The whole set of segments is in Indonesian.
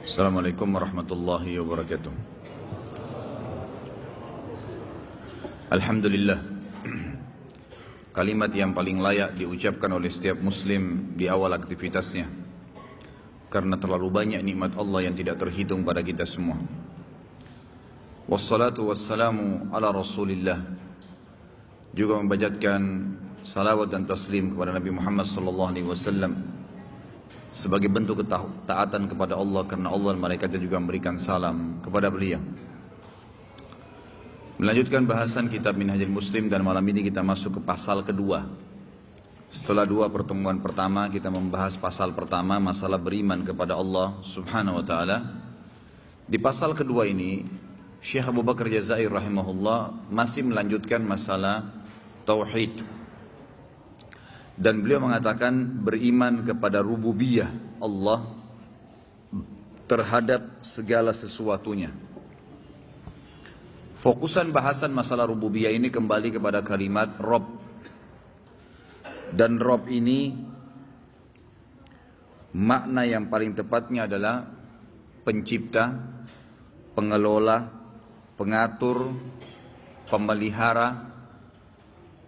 Assalamualaikum warahmatullahi wabarakatuh. Alhamdulillah, kalimat yang paling layak diucapkan oleh setiap muslim di awal aktivitasnya, karena terlalu banyak nikmat Allah yang tidak terhitung pada kita semua. Wassalatu wassalamu ala rasulillah, juga membacakan salawat dan taslim kepada Nabi Muhammad SAW sebagai bentuk ketaatan kepada Allah, karena Allah dan malaikatnya juga memberikan salam kepada beliau. Melanjutkan bahasan kitab Minhajul Muslim, dan malam ini kita masuk ke pasal kedua. Setelah dua pertemuan pertama kita membahas pasal pertama, masalah beriman kepada Allah subhanahu wa ta'ala. Di pasal kedua ini Syekh Abu Bakar Jazair rahimahullah masih melanjutkan masalah tauhid, dan beliau mengatakan beriman kepada rububiyah Allah terhadap segala sesuatunya. Fokusan bahasan masalah rububiyah ini kembali kepada kalimat Rabb. Dan Rabb ini makna yang paling tepatnya adalah pencipta, pengelola, pengatur, pemelihara,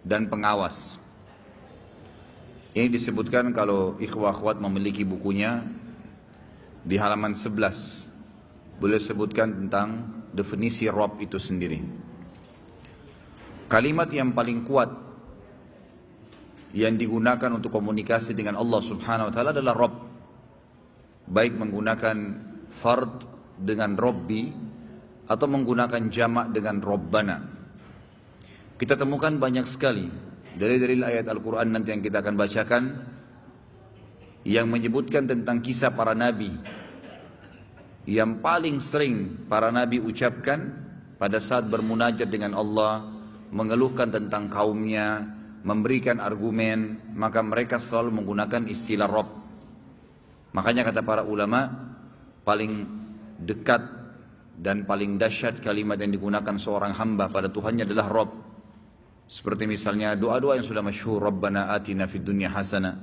dan pengawas. Ini disebutkan kalau ikhwah-akhwat memiliki bukunya di halaman 11. Boleh sebutkan tentang definisi Rabb itu sendiri. Kalimat yang paling kuat yang digunakan untuk komunikasi dengan Allah subhanahu wa ta'ala adalah Rabb. Baik menggunakan fard dengan Rabbi atau menggunakan jamak dengan Rabbana. Kita temukan banyak sekali dari ayat Al-Quran nanti yang kita akan bacakan yang menyebutkan tentang kisah para nabi. Yang paling sering para nabi ucapkan pada saat bermunajat dengan Allah, mengeluhkan tentang kaumnya, memberikan argumen, maka mereka selalu menggunakan istilah Rabb. Makanya kata para ulama, paling dekat dan paling dahsyat kalimat yang digunakan seorang hamba pada Tuhannya adalah Rabb. Seperti misalnya doa-doa yang sudah masyhur, Rabbana atina fid dunya hasanah,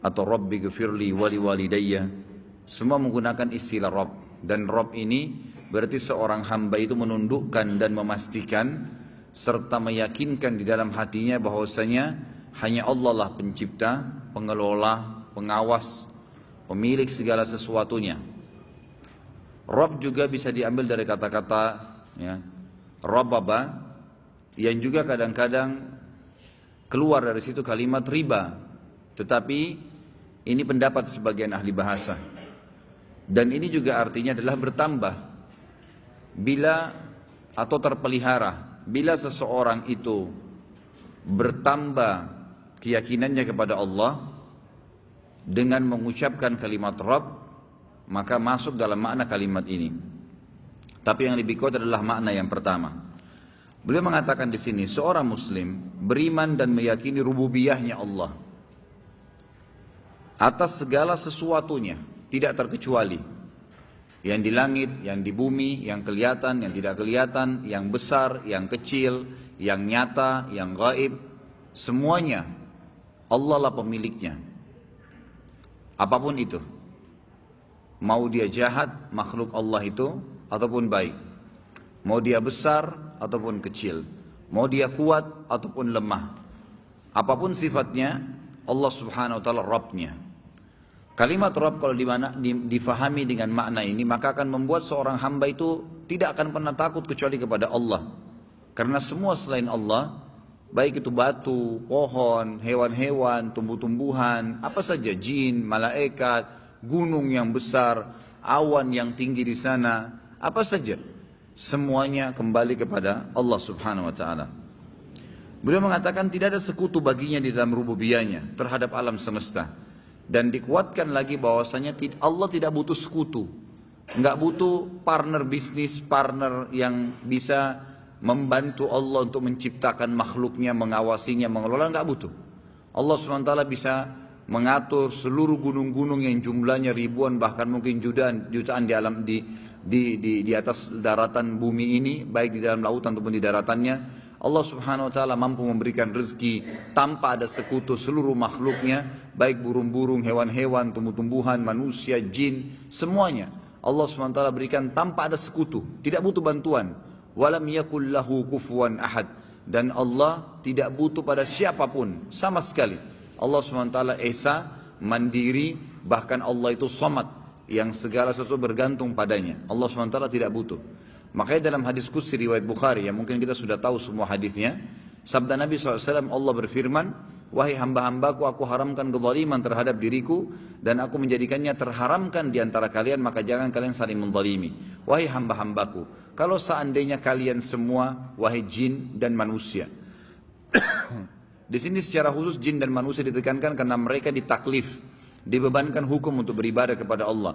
atau Rabbi ghfirli wali walidayya. Semua menggunakan istilah Rabb. Dan Rabb ini berarti seorang hamba itu menundukkan dan memastikan serta meyakinkan di dalam hatinya bahwasanya hanya Allah lah pencipta, pengelola, pengawas, pemilik segala sesuatunya. Rabb juga bisa diambil dari kata-kata Rabbaba, yang juga kadang-kadang keluar dari situ kalimat riba. Tetapi ini pendapat sebagian ahli bahasa. Dan ini juga artinya adalah bertambah bila atau terpelihara. Bila seseorang itu bertambah keyakinannya kepada Allah dengan mengucapkan kalimat Rabb, maka masuk dalam makna kalimat ini. Tapi yang lebih kuat adalah makna yang pertama. Beliau mengatakan di sini seorang muslim beriman dan meyakini rububiyahnya Allah atas segala sesuatunya, tidak terkecuali yang di langit, yang di bumi, yang kelihatan, yang tidak kelihatan, yang besar, yang kecil, yang nyata, yang gaib, semuanya Allah lah pemiliknya. Apapun itu, mau dia jahat makhluk Allah itu ataupun baik, mau dia besar ataupun kecil, mau dia kuat ataupun lemah, apapun sifatnya, Allah subhanahu wa ta'ala Rabbnya. Kalimat Rabb kalau difahami dengan makna ini, maka akan membuat seorang hamba itu tidak akan pernah takut kecuali kepada Allah. Karena semua selain Allah, baik itu batu, pohon, hewan-hewan, tumbuh-tumbuhan, apa saja, jin, malaikat, gunung yang besar, awan yang tinggi di sana, apa saja, semuanya kembali kepada Allah subhanahu wa ta'ala. Beliau mengatakan tidak ada sekutu baginya di dalam rububiyahnya terhadap alam semesta. Dan dikuatkan lagi bahwasanya Allah tidak butuh sekutu, nggak butuh partner bisnis, partner yang bisa membantu Allah untuk menciptakan makhluknya, mengawasinya, mengelola, nggak butuh. Allah SWT bisa mengatur seluruh gunung-gunung yang jumlahnya ribuan, bahkan mungkin jutaan di atas daratan bumi ini, baik di dalam lautan ataupun di daratannya. Allah subhanahu wa ta'ala mampu memberikan rezeki tanpa ada sekutu seluruh makhluknya, baik burung-burung, hewan-hewan, tumbuh-tumbuhan, manusia, jin, semuanya. Allah SWT berikan tanpa ada sekutu, tidak butuh bantuan. Walam yakul lahu kufuwan ahad. Dan Allah tidak butuh pada siapapun sama sekali. Allah SWT esa, mandiri, bahkan Allah itu somad, yang segala sesuatu bergantung padanya. Allah SWT tidak butuh. Makanya dalam hadis qudsi riwayat Bukhari, yang mungkin kita sudah tahu semua hadisnya, sabda Nabi SAW, Allah berfirman, wahai hamba-hambaku, aku haramkan kezaliman terhadap diriku, dan aku menjadikannya terharamkan di antara kalian, maka jangan kalian saling menzalimi. Wahai hamba-hambaku, kalau seandainya kalian semua, wahai jin dan manusia. Di sini secara khusus jin dan manusia ditekankan karena mereka ditaklif, dibebankan hukum untuk beribadah kepada Allah,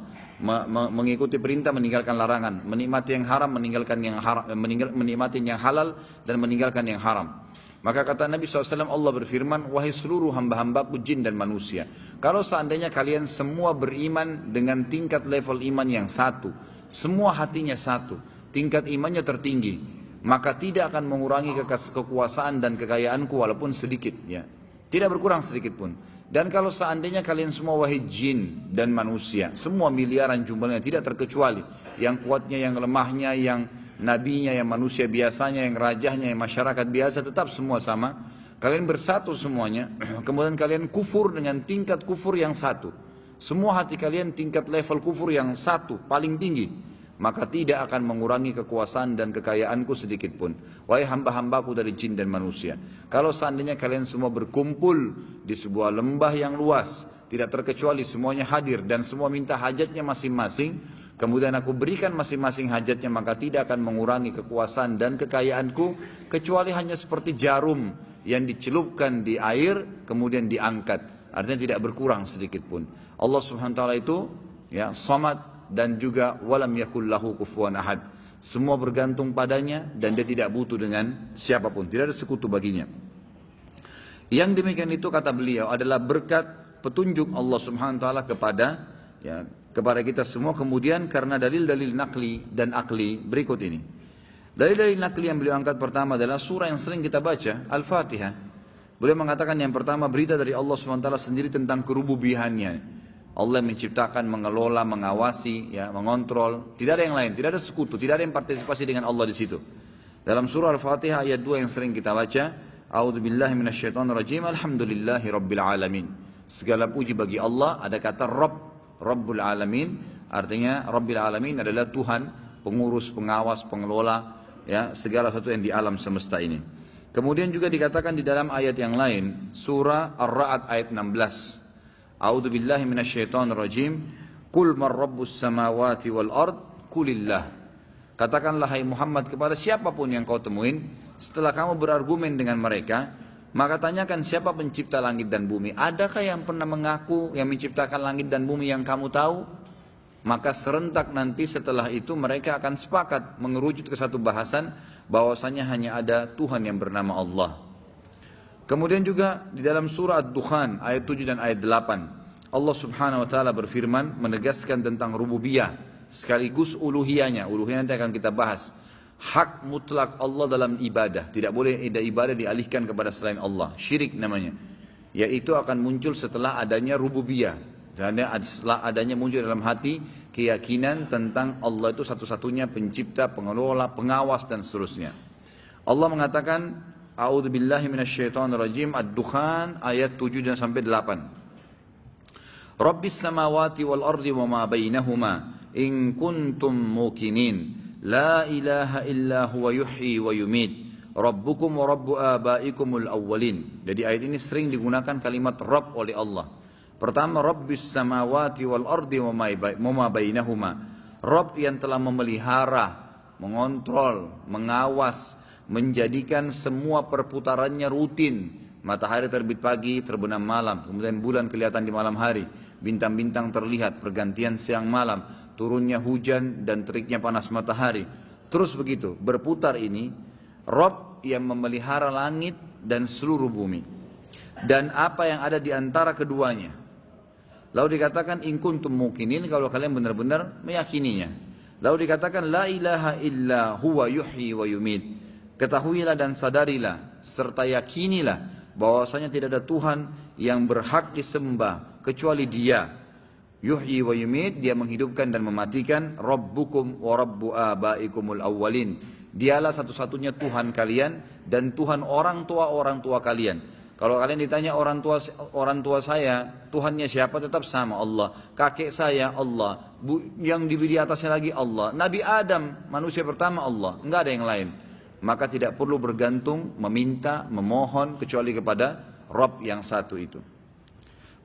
mengikuti perintah, meninggalkan larangan, menikmati yang haram, meninggalkan yang haram, menikmati yang halal dan meninggalkan yang haram. Maka kata Nabi SAW, Allah berfirman, wahai seluruh hamba-hambaku jin dan manusia, kalau seandainya kalian semua beriman dengan tingkat level iman yang satu, semua hatinya satu, tingkat imannya tertinggi, maka tidak akan mengurangi kekuasaan dan kekayaanku walaupun sedikit, ya, tidak berkurang sedikit pun. Dan kalau seandainya kalian semua wahai jin dan manusia, semua miliaran jumlahnya tidak terkecuali, yang kuatnya, yang lemahnya, yang nabinya, yang manusia biasanya, yang rajahnya, yang masyarakat biasa, tetap semua sama. Kalian bersatu semuanya, kemudian kalian kufur dengan tingkat kufur yang satu. Semua hati kalian tingkat level kufur yang satu, paling tinggi. Maka tidak akan mengurangi kekuasaan dan kekayaanku sedikit pun. Wahai hamba-hambaku dari jin dan manusia, kalau seandainya kalian semua berkumpul di sebuah lembah yang luas, tidak terkecuali semuanya hadir dan semua minta hajatnya masing-masing, kemudian aku berikan masing-masing hajatnya, maka tidak akan mengurangi kekuasaan dan kekayaanku, kecuali hanya seperti jarum yang dicelupkan di air kemudian diangkat, artinya tidak berkurang sedikit pun. Allah Subhanahu wa taala itu, ya, Samad, dan juga walam yakul lahu kufuwan ahad. Semua bergantung padanya dan dia tidak butuh dengan siapapun, tidak ada sekutu baginya. Yang demikian itu, kata beliau, adalah berkat petunjuk Allah Subhanahu wa taala kepada kita semua. Kemudian karena dalil-dalil nakli dan akli berikut ini. Dalil-dalil nakli yang beliau angkat pertama adalah surah yang sering kita baca, Al-Fatihah. Beliau mengatakan yang pertama, berita dari Allah SWT sendiri tentang kerububihannya. Allah menciptakan, mengelola, mengawasi, ya, mengontrol. Tidak ada yang lain, tidak ada sekutu, tidak ada yang partisipasi dengan Allah di situ. Dalam surah Al-Fatihah ayat 2 yang sering kita baca, A'udzubillahi minasyaitonirrajim, alhamdulillahi rabbil alamin. Segala puji bagi Allah, ada kata Rabb, Rabbul Alamin, artinya Rabbil Alamin adalah Tuhan, pengurus, pengawas, pengelola, ya, segala sesuatu yang di alam semesta ini. Kemudian juga dikatakan di dalam ayat yang lain, surah Ar-Ra'd ayat 16. A'udzubillahi minasyaitonirrajim, Qul man rabbus samawati wal ard, Qulillah. Katakanlah hai Muhammad kepada siapapun yang kau temuin, setelah kamu berargumen dengan mereka, maka tanyakan siapa pencipta langit dan bumi. Adakah yang pernah mengaku yang menciptakan langit dan bumi yang kamu tahu? Maka serentak nanti setelah itu mereka akan sepakat mengerucut ke satu bahasan bahwasanya hanya ada Tuhan yang bernama Allah. Kemudian juga di dalam surah Ad-Dukhan ayat 7 dan ayat 8, Allah Subhanahu wa taala berfirman menegaskan tentang rububiyah sekaligus uluhiyahnya. Uluhiyah nanti akan kita bahas. Hak mutlak Allah dalam ibadah, tidak boleh ada ibadah dialihkan kepada selain Allah, syirik namanya. Yaitu akan muncul setelah adanya rububiyah, setelah adanya muncul dalam hati keyakinan tentang Allah itu satu-satunya pencipta, pengelola, pengawas dan seterusnya. Allah mengatakan A'udzubillahi minasyaitonirrajim, Ad-Dukhan ayat 7 dan sampai 8. Rabbis samawati wal ardi wa ma bainahuma in kuntum muqinin. La ilaha illa huwa yuhyi wa yumit. Rabbukum wa rabbu abaikumul awwalin. Jadi ayat ini sering digunakan kalimat Rabb oleh Allah. Pertama, Rabbis samawati wal ardi wa ma bainahuma. Rabb yang telah memelihara, mengontrol, mengawas, menjadikan semua perputarannya rutin. Matahari terbit pagi, terbenam malam, kemudian bulan kelihatan di malam hari, bintang-bintang terlihat, pergantian siang malam, turunnya hujan dan teriknya panas matahari. Terus begitu, berputar ini, Rabb yang memelihara langit dan seluruh bumi. Dan apa yang ada di antara keduanya. Lalu dikatakan, in kuntum muqinin, kalau kalian benar-benar meyakininya. Lalu dikatakan, la ilaha illa huwa yuhyi wa yumit. Ketahuilah dan sadarilah, serta yakinilah, bahwasanya tidak ada Tuhan yang berhak disembah kecuali Dia, Yuhyi wa yumit, dia menghidupkan dan mematikan. Rabbukum wa rabbu abaikumul awwalin. Dialah satu-satunya Tuhan kalian dan Tuhan orang tua kalian. Kalau kalian ditanya orang tua saya, Tuhannya siapa? Tetap sama Allah. Kakek saya Allah. Yang di atasnya lagi Allah. Nabi Adam, manusia pertama Allah. Enggak ada yang lain. Maka tidak perlu bergantung, meminta, memohon kecuali kepada Rabb yang satu itu.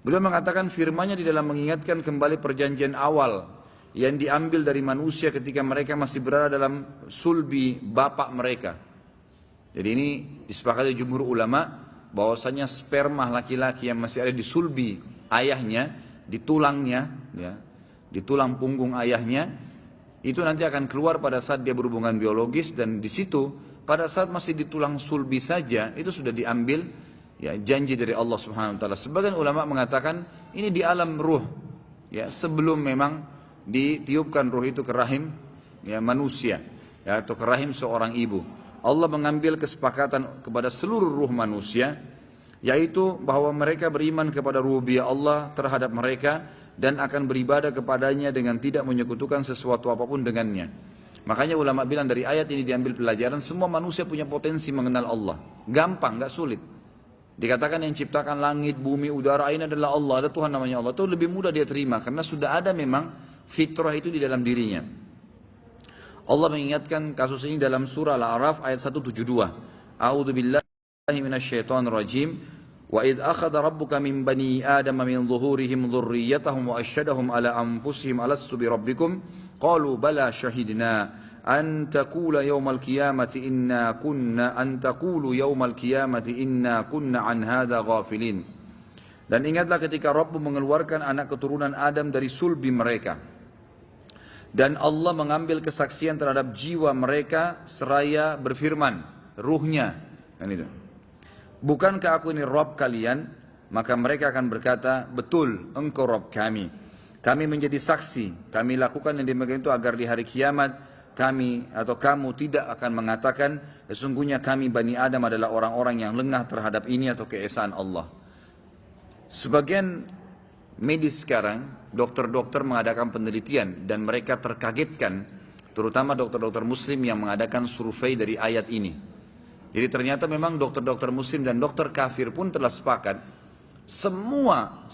Beliau mengatakan firman-Nya di dalam mengingatkan kembali perjanjian awal yang diambil dari manusia ketika mereka masih berada dalam sulbi bapak mereka. Jadi ini disepakati jumhur ulama bahwasanya sperma laki-laki yang masih ada di sulbi ayahnya, di tulangnya, ya, di tulang punggung ayahnya, itu nanti akan keluar pada saat dia berhubungan biologis, dan di situ pada saat masih di tulang sulbi saja itu sudah diambil, ya, janji dari Allah Subhanahu wa taala. Sebagian ulama mengatakan ini di alam ruh, ya, sebelum memang ditiupkan ruh itu ke rahim, ya, manusia, ya, atau ke rahim seorang ibu. Allah mengambil kesepakatan kepada seluruh ruh manusia, yaitu bahwa mereka beriman kepada rububiyah Allah terhadap mereka dan akan beribadah kepadanya dengan tidak menyekutukan sesuatu apapun dengannya. Makanya ulama bilang dari ayat ini diambil pelajaran, semua manusia punya potensi mengenal Allah. Gampang, gak sulit. Dikatakan yang ciptakan langit, bumi, udara, ini adalah Allah, ada Tuhan namanya Allah. Itu lebih mudah dia terima karena sudah ada memang fitrah itu di dalam dirinya. Allah mengingatkan kasus ini dalam surah Al-A'raf ayat 172. A'udzu billahi minasyaitonir rajim. Wa idz akhadha rabbuka min bani adama min zuhurihim dzurriyyatahum wa asyhadahum ala anfusihim alastu bi rabbikum qalu bala syahidna an taqula yaumal qiyamati inna kunna an taqulu yaumal qiyamati inna kunna an hadza ghafilin. Dan ingatlah ketika Rabbmu mengeluarkan anak keturunan Adam dari sulbi mereka, dan Allah mengambil kesaksian terhadap jiwa mereka seraya berfirman, ruhnya, kan itu. Bukankah aku ini Rabb kalian? Maka mereka akan berkata, betul, engkau Rabb kami. Kami menjadi saksi, kami lakukan yang demikian itu agar di hari kiamat kami atau kamu tidak akan mengatakan sesungguhnya kami Bani Adam adalah orang-orang yang lengah terhadap ini atau keesaan Allah. Sebagian medis sekarang, dokter-dokter mengadakan penelitian dan mereka terkagetkan, terutama dokter-dokter muslim yang mengadakan survei dari ayat ini. Jadi ternyata memang dokter-dokter muslim dan dokter kafir pun telah sepakat, semua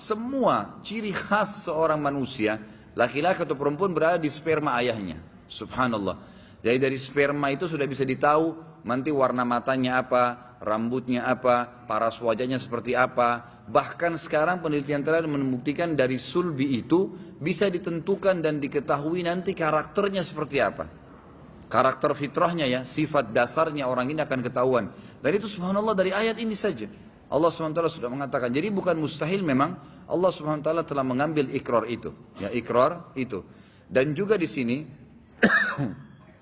ciri khas seorang manusia, laki-laki atau perempuan, berada di sperma ayahnya. Subhanallah. Jadi dari sperma itu sudah bisa ditahu nanti warna matanya apa, rambutnya apa, paras wajahnya seperti apa. Bahkan sekarang penelitian terakhir membuktikan dari sulbi itu bisa ditentukan dan diketahui nanti karakternya seperti apa. Karakter fitrahnya, ya, sifat dasarnya orang ini akan ketahuan. Dan itu subhanallah dari ayat ini saja. Allah SWT sudah mengatakan. Jadi bukan mustahil memang Allah SWT telah mengambil ikrar itu. Ya, ikrar itu. Dan juga di sini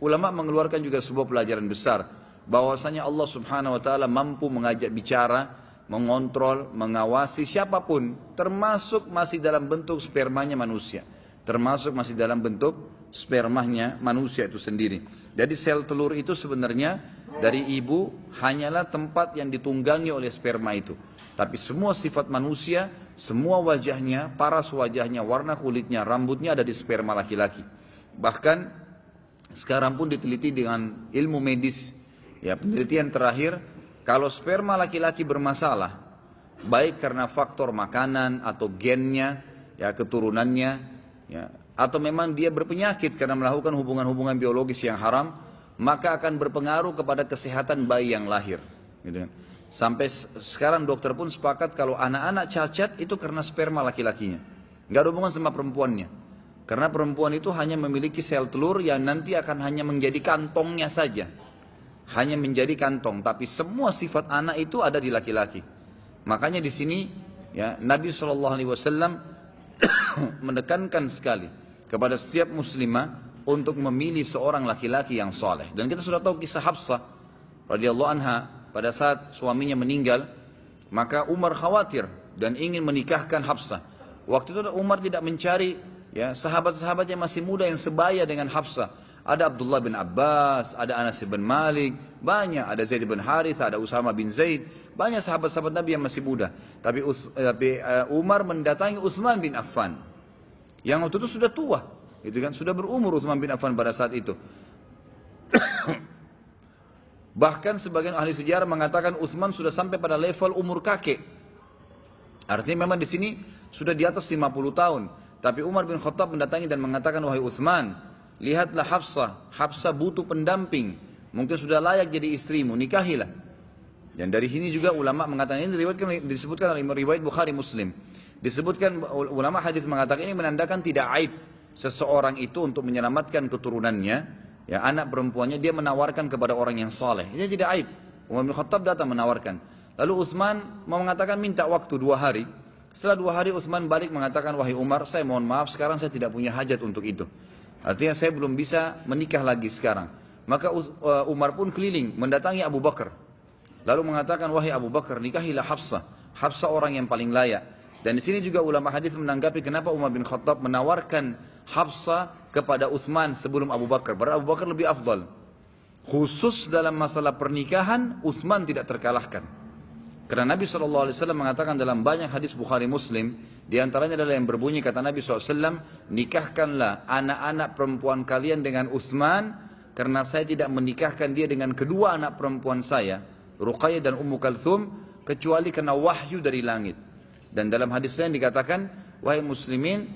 ulama mengeluarkan juga sebuah pelajaran besar. Bahwasanya Allah Subhanahu Wa Taala mampu mengajak bicara, mengontrol, mengawasi siapapun, termasuk masih dalam bentuk spermanya manusia, termasuk masih dalam bentuk spermanya manusia itu sendiri. Jadi sel telur itu sebenarnya dari ibu hanyalah tempat yang ditunggangi oleh sperma itu. Tapi semua sifat manusia, semua wajahnya, paras wajahnya, warna kulitnya, rambutnya ada di sperma laki-laki. Bahkan sekarang pun diteliti dengan ilmu medis, ya, penelitian terakhir, kalau sperma laki-laki bermasalah, baik karena faktor makanan atau gennya, ya, keturunannya, ya, atau memang dia berpenyakit karena melakukan hubungan-hubungan biologis yang haram, maka akan berpengaruh kepada kesehatan bayi yang lahir. Gitu kan. Sampai sekarang dokter pun sepakat kalau anak-anak cacat itu karena sperma laki-lakinya, nggak ada hubungan sama perempuannya. Karena perempuan itu hanya memiliki sel telur yang nanti akan hanya menjadi kantongnya saja. Hanya menjadi kantong, tapi semua sifat anak itu ada di laki-laki. Makanya di sini, ya, Nabi SAW menekankan sekali kepada setiap muslimah untuk memilih seorang laki-laki yang soleh. Dan kita sudah tahu kisah Hafsah radhiyallahu anha pada saat suaminya meninggal, maka Umar khawatir dan ingin menikahkan Hafsah. Waktu itu Umar tidak mencari, ya, sahabat-sahabat yang masih muda yang sebaya dengan Hafsah. Ada Abdullah bin Abbas, ada Anas bin Malik, banyak, ada Zaid bin Harithah, ada Usama bin Zaid, banyak sahabat-sahabat Nabi yang masih muda. Tapi Umar mendatangi Utsman bin Affan. Yang waktu itu sudah tua, gitu kan? Sudah berumur Utsman bin Affan pada saat itu. Bahkan sebagian ahli sejarah mengatakan Utsman sudah sampai pada level umur kakek. Artinya memang di sini sudah di atas 50 tahun. Tapi Umar bin Khattab mendatangi dan mengatakan, wahai Utsman, lihatlah Hafsah. Hafsah butuh pendamping. Mungkin sudah layak jadi istrimu, nikahilah. Dan dari sini juga ulama mengatakan, ini disebutkan oleh riwayat Bukhari Muslim. Disebutkan ulama hadis mengatakan ini menandakan tidak aib seseorang itu untuk menyelamatkan keturunannya, ya anak perempuannya dia menawarkan kepada orang yang saleh. Ini tidak aib. Umar bin Khattab datang menawarkan. Lalu Utsman mengatakan minta waktu 2 hari. Setelah 2 hari Utsman balik mengatakan, wahai Umar, saya mohon maaf sekarang saya tidak punya hajat untuk itu. Artinya saya belum bisa menikah lagi sekarang. Maka Umar pun keliling mendatangi Abu Bakar. Lalu mengatakan, wahai Abu Bakar, nikahilah Hafsah. Hafsah orang yang paling layak. Dan di sini juga ulama hadis menanggapi kenapa Umar bin Khattab menawarkan Hafsah kepada Utsman sebelum Abu Bakar. Padahal Abu Bakar lebih afdal. Khusus dalam masalah pernikahan, Utsman tidak terkalahkan. Karena Nabi SAW mengatakan dalam banyak hadis Bukhari Muslim, di antaranya adalah yang berbunyi kata Nabi SAW, nikahkanlah anak-anak perempuan kalian dengan Utsman, karena saya tidak menikahkan dia dengan kedua anak perempuan saya, Ruqayyah dan Ummu Kalthum, kecuali karena wahyu dari langit. Dan dalam hadis lain dikatakan, wahai muslimin,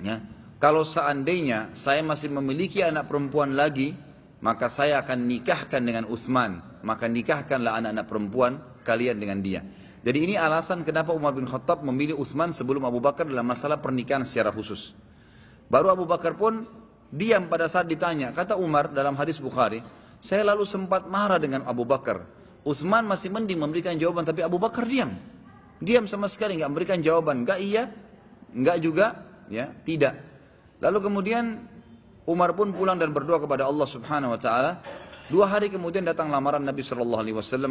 ya, kalau seandainya saya masih memiliki anak perempuan lagi, maka saya akan nikahkan dengan Utsman, maka nikahkanlah anak-anak perempuan kalian dengan dia. Jadi ini alasan kenapa Umar bin Khattab memilih Utsman sebelum Abu Bakar dalam masalah pernikahan secara khusus. Baru Abu Bakar pun diam pada saat ditanya. Kata Umar dalam hadis Bukhari, saya lalu sempat marah dengan Abu Bakar. Utsman masih mending memberikan jawaban, tapi Abu Bakar diam. Diam sama sekali, nggak memberikan jawaban. Nggak iya, nggak juga, ya tidak. Lalu kemudian Umar pun pulang dan berdoa kepada Allah Subhanahu Wa Taala. 2 hari kemudian datang lamaran Nabi SAW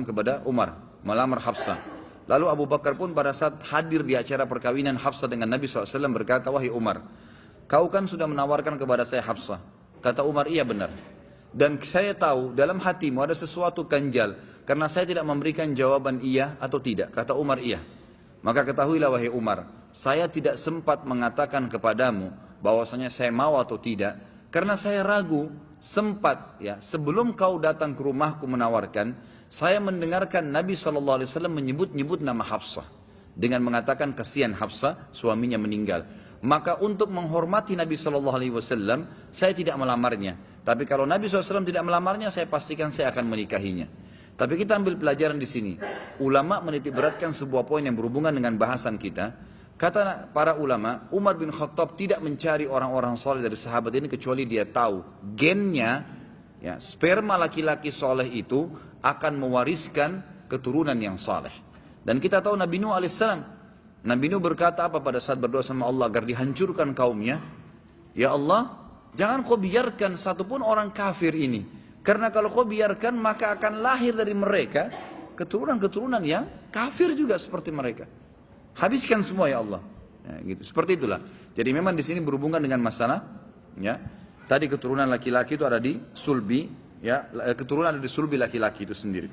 kepada Umar, melamar Hafsah. Lalu Abu Bakar pun pada saat hadir di acara perkawinan Hafsah dengan Nabi SAW berkata, wahai Umar, kau kan sudah menawarkan kepada saya Hafsah. Kata Umar, iya benar. Dan saya tahu dalam hatimu ada sesuatu ganjal, karena saya tidak memberikan jawaban iya atau tidak. Kata Umar, iya. Maka ketahuilah wahai Umar, saya tidak sempat mengatakan kepadamu bahwasanya saya mau atau tidak, karena saya ragu. Sempat ya sebelum kau datang ke rumahku menawarkan, saya mendengarkan Nabi SAW menyebut-nyebut nama Hafsah dengan mengatakan kasihan Hafsah suaminya meninggal. Maka untuk menghormati Nabi SAW saya tidak melamarnya. Tapi kalau Nabi SAW tidak melamarnya, saya pastikan saya akan menikahinya. Tapi kita ambil pelajaran di sini. Ulama menitik beratkan sebuah poin yang berhubungan dengan bahasan kita. Kata para ulama, Umar bin Khattab tidak mencari orang-orang soleh dari sahabat ini kecuali dia tahu gennya, ya, sperma laki-laki soleh itu akan mewariskan keturunan yang soleh. Dan kita tahu Nabi Nuh alaihissalam. Nabi Nuh berkata apa pada saat berdoa sama Allah agar dihancurkan kaumnya? Ya Allah, jangan kau biarkan satupun orang kafir ini. Karena kalau kau biarkan maka akan lahir dari mereka keturunan-keturunan yang kafir juga seperti mereka. Habiskan semua ya Allah, ya, gitu. Seperti itulah. Jadi memang di sini berhubungan dengan masalah, ya. Tadi keturunan laki-laki itu ada di sulbi, ya. Keturunan ada di sulbi laki-laki itu sendiri.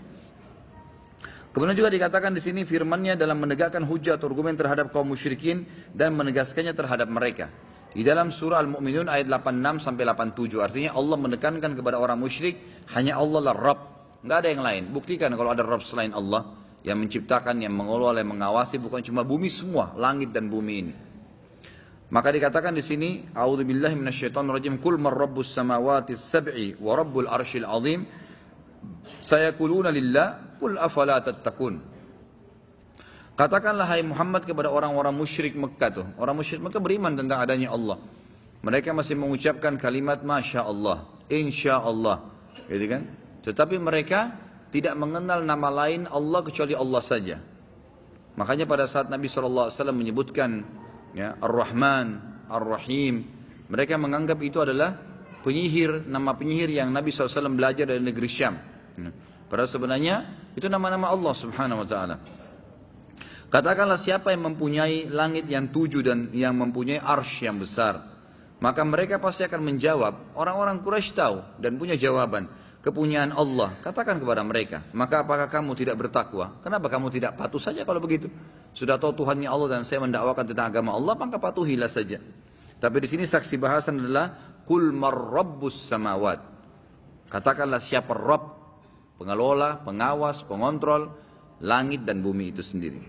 Kemudian juga dikatakan di sini firman-Nya dalam menegakkan hujah atau argumen terhadap kaum musyrikin dan menegaskannya terhadap mereka. Di dalam surah Al-Mu'minun ayat 86 sampai 87, artinya Allah menekankan kepada orang musyrik hanya Allah lah Rabb, nggak ada yang lain. Buktikan kalau ada Rabb selain Allah yang menciptakan, yang mengelola, yang mengawasi, bukan cuma bumi semua, langit dan bumi ini. Maka dikatakan di sini, a'udzubillahi minasyaitonirrajim, qul man rabbus samawati as-sab'i wa rabbul arsyil 'azim, sayaquluna lillah, qul afala tattaqun. Katakanlah hai Muhammad kepada orang-orang musyrik Mekah tuh. Orang musyrik Mekah beriman tentang adanya Allah. Mereka masih mengucapkan kalimat Masya Allah, Insya Allah, gitu kan? Tetapi mereka tidak mengenal nama lain Allah kecuali Allah saja. Makanya pada saat Nabi SAW menyebutkan ya, Ar-Rahman, Ar-Rahim, mereka menganggap itu adalah penyihir, nama penyihir yang Nabi SAW belajar dari negeri Syam. Padahal sebenarnya itu nama-nama Allah Subhanahu Wa Taala. Katakanlah siapa yang mempunyai langit yang 7 dan yang mempunyai arsy yang besar, maka mereka pasti akan menjawab. Orang-orang Quraisy tahu dan punya jawaban. Kepunyaan Allah, katakan kepada mereka, maka apakah kamu tidak bertakwa? Kenapa kamu tidak patuh saja kalau begitu? Sudah tahu Tuhannya Allah dan saya mendakwakan tentang agama Allah, maka patuhilah saja. Tapi di sini saksi bahasan adalah Qul mar rabbus samawat. Katakanlah siapa Rabb, pengelola, pengawas, pengontrol langit dan bumi itu sendiri.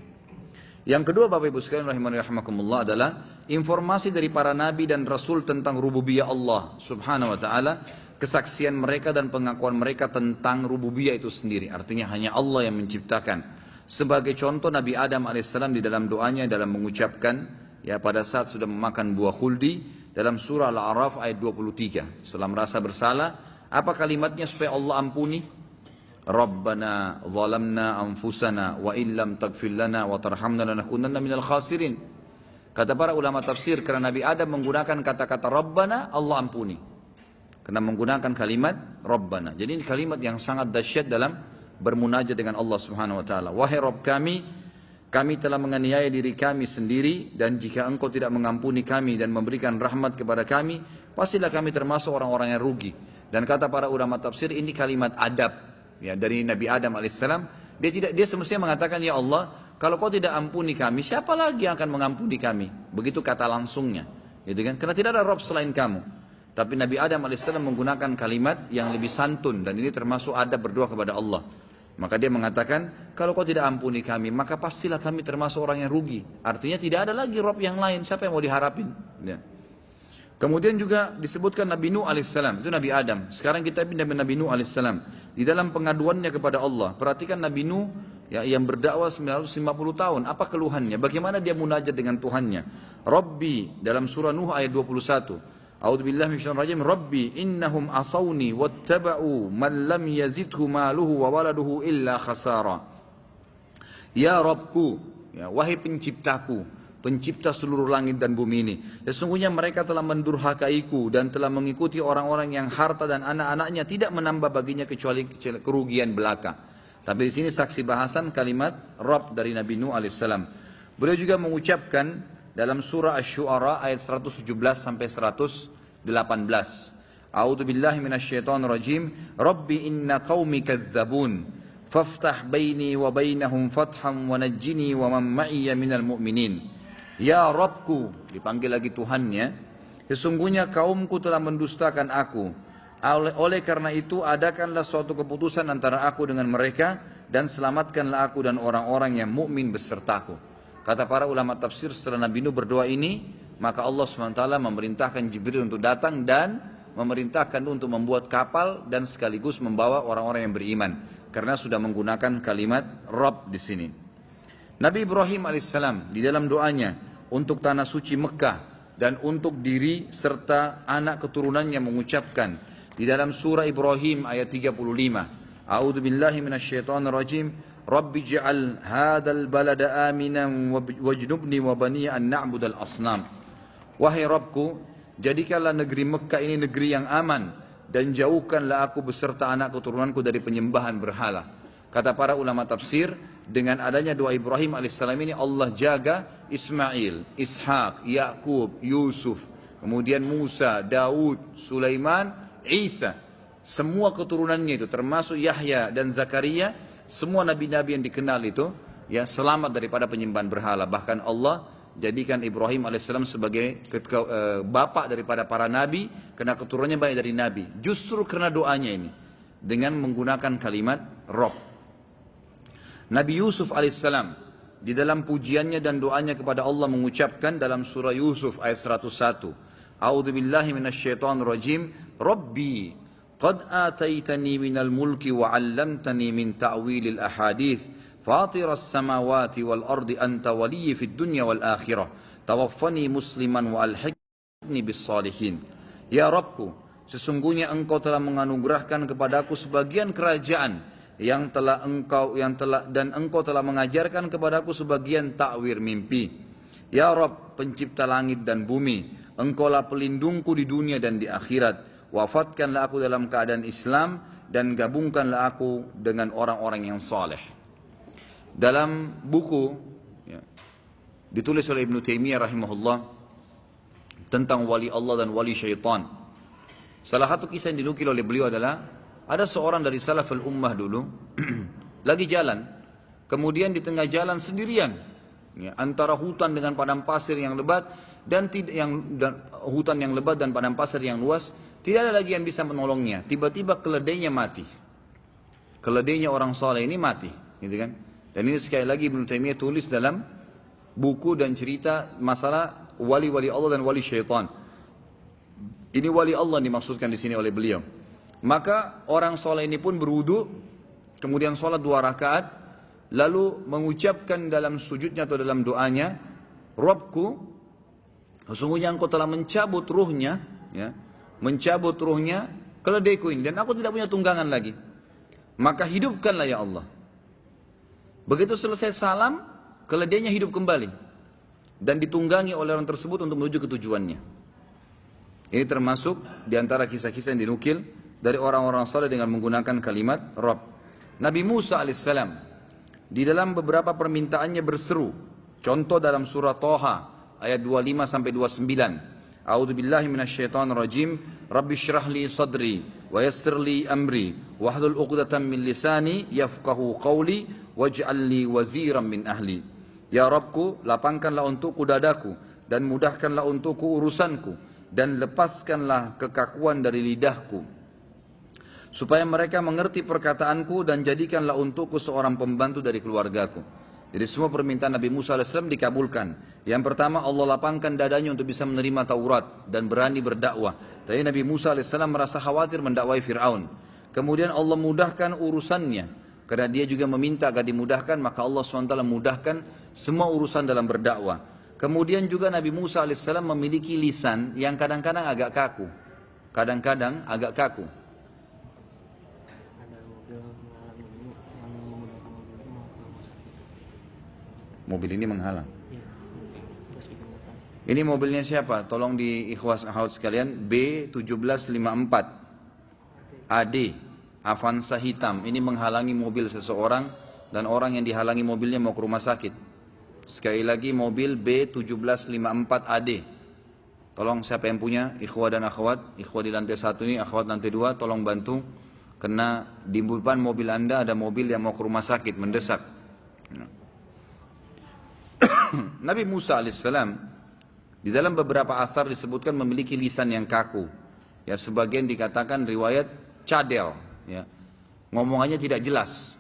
Yang kedua Bapak Ibu sekalian rahimani rahimakumullah adalah informasi dari para nabi dan rasul tentang rububiyah Allah Subhanahu wa taala, kesaksian mereka dan pengakuan mereka tentang rububiyah itu sendiri. Artinya hanya Allah yang menciptakan. Sebagai contoh Nabi Adam alaihissalam di dalam doanya dalam mengucapkan ya pada saat sudah memakan buah khuldi dalam surah Al-A'raf ayat 23. Setelah merasa bersalah, apa kalimatnya supaya Allah ampuni? Rabbana zalamna anfusana wa illam taghfir lana wa tarhamna lanakunanna minal khasirin. Kata para ulama tafsir, karena Nabi Adam menggunakan kata-kata Rabbana, Allah ampuni. Karena menggunakan kalimat Rabbana. Jadi ini kalimat yang sangat dahsyat dalam bermunajat dengan Allah Subhanahu wa taala. Wahai Rabb kami telah menganiaya diri kami sendiri, dan jika Engkau tidak mengampuni kami dan memberikan rahmat kepada kami, pastilah kami termasuk orang-orang yang rugi. Dan kata para ulama tafsir, ini kalimat adab ya dari Nabi Adam alaihissalam. Dia semestinya mengatakan, ya Allah, kalau Kau tidak ampuni kami, siapa lagi yang akan mengampuni kami? Begitu kata langsungnya, gitu kan? Karena tidak ada Rabb selain kamu. Tapi Nabi Adam alaihissalam menggunakan kalimat yang lebih santun, dan ini termasuk adab berdoa kepada Allah. Maka dia mengatakan, kalau Kau tidak ampuni kami, maka pastilah kami termasuk orang yang rugi. Artinya tidak ada lagi Rabb yang lain, siapa yang mau diharapin? Ya. Kemudian juga disebutkan Nabi Nuh alaihissalam, itu Nabi Adam. Sekarang kita pindah ke Nabi Nuh alaihissalam. Di dalam pengaduannya kepada Allah, perhatikan Nabi Nuh ya, yang berdakwah 950 tahun, apa keluhannya? Bagaimana dia munajat dengan Tuhannya? Rabbi, dalam surah Nuh ayat 21. A'udzubillahi minasyaitonir rajim. Rabbi innahum asawni wattaba'u man lam yazidhu maluhu wa waladuhu illa khasara. Ya Rabbku, ya, wahai penciptaku, pencipta seluruh langit dan bumi ini, sesungguhnya mereka telah mendurhakaiku dan telah mengikuti orang-orang yang harta dan anak-anaknya tidak menambah baginya kecuali kerugian belaka. Tapi di sini saksi bahasan kalimat Rabb dari Nabi Nuh alaihissalam. Beliau juga mengucapkan dalam surah Asy-Syu'ara ayat 117 sampai 118. A'udzu billahi minasyaitonir rajim. Rabbi inna qaumi kadzdzabun faftah baini wa bainahum fatham wa najjini wa man ma'iyya minal mu'minin. Ya Rabbku, dipanggil lagi Tuhannya, sesungguhnya kaumku telah mendustakan aku. Oleh karena itu adakanlah suatu keputusan antara aku dengan mereka, dan selamatkanlah aku dan orang-orang yang mukmin besertaku. Kata para ulama tafsir, setelah Nabi Nuh berdoa ini, maka Allah SWT memerintahkan Jibril untuk datang dan memerintahkan untuk membuat kapal dan sekaligus membawa orang-orang yang beriman, karena sudah menggunakan kalimat Rabb di sini. Nabi Ibrahim alaihissalam di dalam doanya untuk tanah suci Mekah dan untuk diri serta anak keturunannya mengucapkan di dalam surah Ibrahim ayat 35. A'udzu billahi minasyaitonir rajim. Rabbi ij'al hadzal balada aminan wajnubni wa bani an na'budal asnam. Wahai Rabbku, jadikanlah negeri Mekah ini negeri yang aman, dan jauhkanlah aku beserta anak keturunanku dari penyembahan berhala. Kata para ulama tafsir, dengan adanya doa Ibrahim alaihissalam ini Allah jaga Ismail, Ishak, Yakub, Yusuf, kemudian Musa, Daud, Sulaiman, Isa. Semua keturunannya itu termasuk Yahya dan Zakaria, semua nabi-nabi yang dikenal itu ya selamat daripada penyembahan berhala. Bahkan Allah jadikan Ibrahim alaihissalam sebagai bapak daripada para nabi, karena keturunannya banyak dari nabi. Justru karena doanya ini dengan menggunakan kalimat Rabb. Nabi Yusuf alaihissalam di dalam pujiannya dan doanya kepada Allah mengucapkan dalam surah Yusuf ayat 101. A'udzu billahi minasyaitonir rajim. Rabbi qad ataitani minal mulki wa 'allamtani min ta'wilil ahadits fatiras samawati wal ardi anta waliyyi fid dunya wal akhirah tawaffani musliman wa alhiqni bis salihin. Ya Rabbku, sesungguhnya Engkau telah menganugerahkan kepadaku sebagian kerajaan dan engkau telah mengajarkan kepadaku sebagian takwir mimpi. Ya Rabb, pencipta langit dan bumi, Engkaulah pelindungku di dunia dan di akhirat. Wafatkanlah aku dalam keadaan Islam, dan gabungkanlah aku dengan orang-orang yang saleh. Dalam buku ya, ditulis oleh Ibnu Taimiyah rahimahullah tentang wali Allah dan wali syaitan, salah satu kisah yang dinukil oleh beliau adalah ada seorang dari salaful ummah dulu lagi jalan, kemudian di tengah jalan sendirian ya, antara hutan dengan padang pasir yang lebat, dan hutan yang lebat dan padang pasir yang luas, tidak ada lagi yang bisa menolongnya. Tiba-tiba keledainya mati. Keledainya orang saleh ini mati, gitu kan? Dan ini sekali lagi Ibnu Taimiyah tulis dalam buku dan cerita masalah wali-wali Allah dan wali syaitan. Ini wali Allah dimaksudkan di sini oleh beliau. Maka orang soleh ini pun berwudu, kemudian sholat 2 rakaat, lalu mengucapkan dalam sujudnya atau dalam doanya, Rabbku, sesungguhnya engkau telah mencabut ruhnya, ya, mencabut ruhnya keledaiku ini, dan aku tidak punya tunggangan lagi. Maka hidupkanlah ya Allah. Begitu selesai salam, keledainya hidup kembali dan ditunggangi oleh orang tersebut untuk menuju ke tujuannya. Ini termasuk diantara kisah-kisah yang dinukil dari orang-orang saleh dengan menggunakan kalimat Rabb. Nabi Musa alaihissalam di dalam beberapa permintaannya berseru. Contoh dalam surah Thaha ayat 25 sampai 29. A'udzu billahi minasyaitonir rajim. Rabbi shrah li sadri wa yassir li amri wahlul 'uqdatam min lisani yafqahu qawli waj'al li waziran min ahli. Ya Rabbku, lapangkanlah untukku dadaku dan mudahkanlah untukku urusanku dan lepaskanlah kekakuan dari lidahku, supaya mereka mengerti perkataanku dan jadikanlah untukku seorang pembantu dari keluargaku. Jadi semua permintaan Nabi Musa AS dikabulkan. Yang pertama, Allah lapangkan dadanya untuk bisa menerima Taurat dan berani berdakwah. Tapi Nabi Musa AS merasa khawatir mendakwai Fir'aun. Kemudian Allah mudahkan urusannya, karena dia juga meminta agar dimudahkan, maka Allah SWT mudahkan semua urusan dalam berdakwah. Kemudian juga Nabi Musa AS memiliki lisan yang kadang-kadang agak kaku. Kadang-kadang agak kaku. Mobil ini menghalang. Ini mobilnya siapa? Tolong di ikhwas akhwat sekalian, B1754 AD Avanza hitam. Ini menghalangi mobil seseorang dan orang yang dihalangi mobilnya mau ke rumah sakit. Sekali lagi mobil B1754 AD. Tolong siapa yang punya, ikhwah dan akhwat, ikhwah di lantai 1 ini, akhwat lantai 2, tolong bantu. Karena di depan mobil Anda ada mobil yang mau ke rumah sakit mendesak. Nabi Musa alaihissalam di dalam beberapa athar disebutkan memiliki lisan yang kaku. Ya, sebagian dikatakan riwayat cadel, ya. Ngomongannya tidak jelas.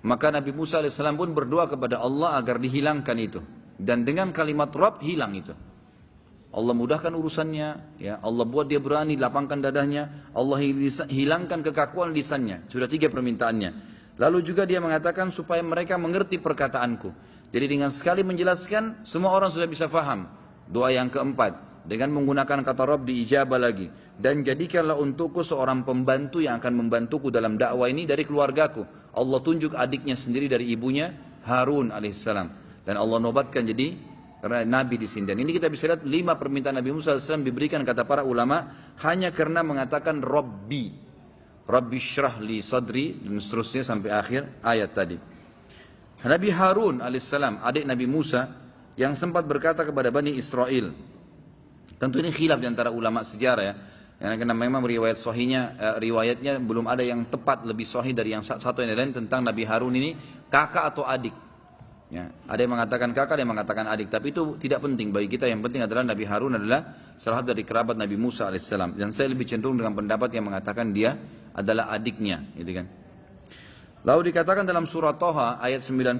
Maka Nabi Musa alaihissalam pun berdoa kepada Allah agar dihilangkan itu. Dan dengan kalimat Rabb hilang itu. Allah mudahkan urusannya, ya. Allah buat dia berani, lapangkan dadahnya. Allah hilangkan kekakuan lisannya. Sudah 3 permintaannya. Lalu juga dia mengatakan supaya mereka mengerti perkataanku. Jadi dengan sekali menjelaskan, semua orang sudah bisa faham. Doa yang keempat, dengan menggunakan kata Rabb diijabah lagi. Dan jadikanlah untukku seorang pembantu yang akan membantuku dalam dakwah ini dari keluargaku. Allah tunjuk adiknya sendiri dari ibunya, Harun alaihissalam. Dan Allah nobatkan jadi Nabi di sini. Dan ini kita bisa lihat 5 permintaan Nabi Musa alaihissalam diberikan kata para ulama hanya karena mengatakan Rabbi. Rabbi shrah li sadri dan seterusnya sampai akhir ayat tadi. Nabi Harun alaihissalam, adik Nabi Musa, yang sempat berkata kepada Bani Israel. Tentu ini khilaf di antara ulama sejarah, ya. Karena memang riwayatnya belum ada yang tepat lebih sahih dari yang satu yang lain tentang Nabi Harun ini kakak atau adik. Ya, ada yang mengatakan kakak, ada yang mengatakan adik. Tapi itu tidak penting bagi kita. Yang penting adalah Nabi Harun adalah salah satu dari kerabat Nabi Musa alaihissalam. Dan saya lebih cenderung dengan pendapat yang mengatakan dia adalah adiknya, gitu kan. Lalu dikatakan dalam surah Thaha ayat 90,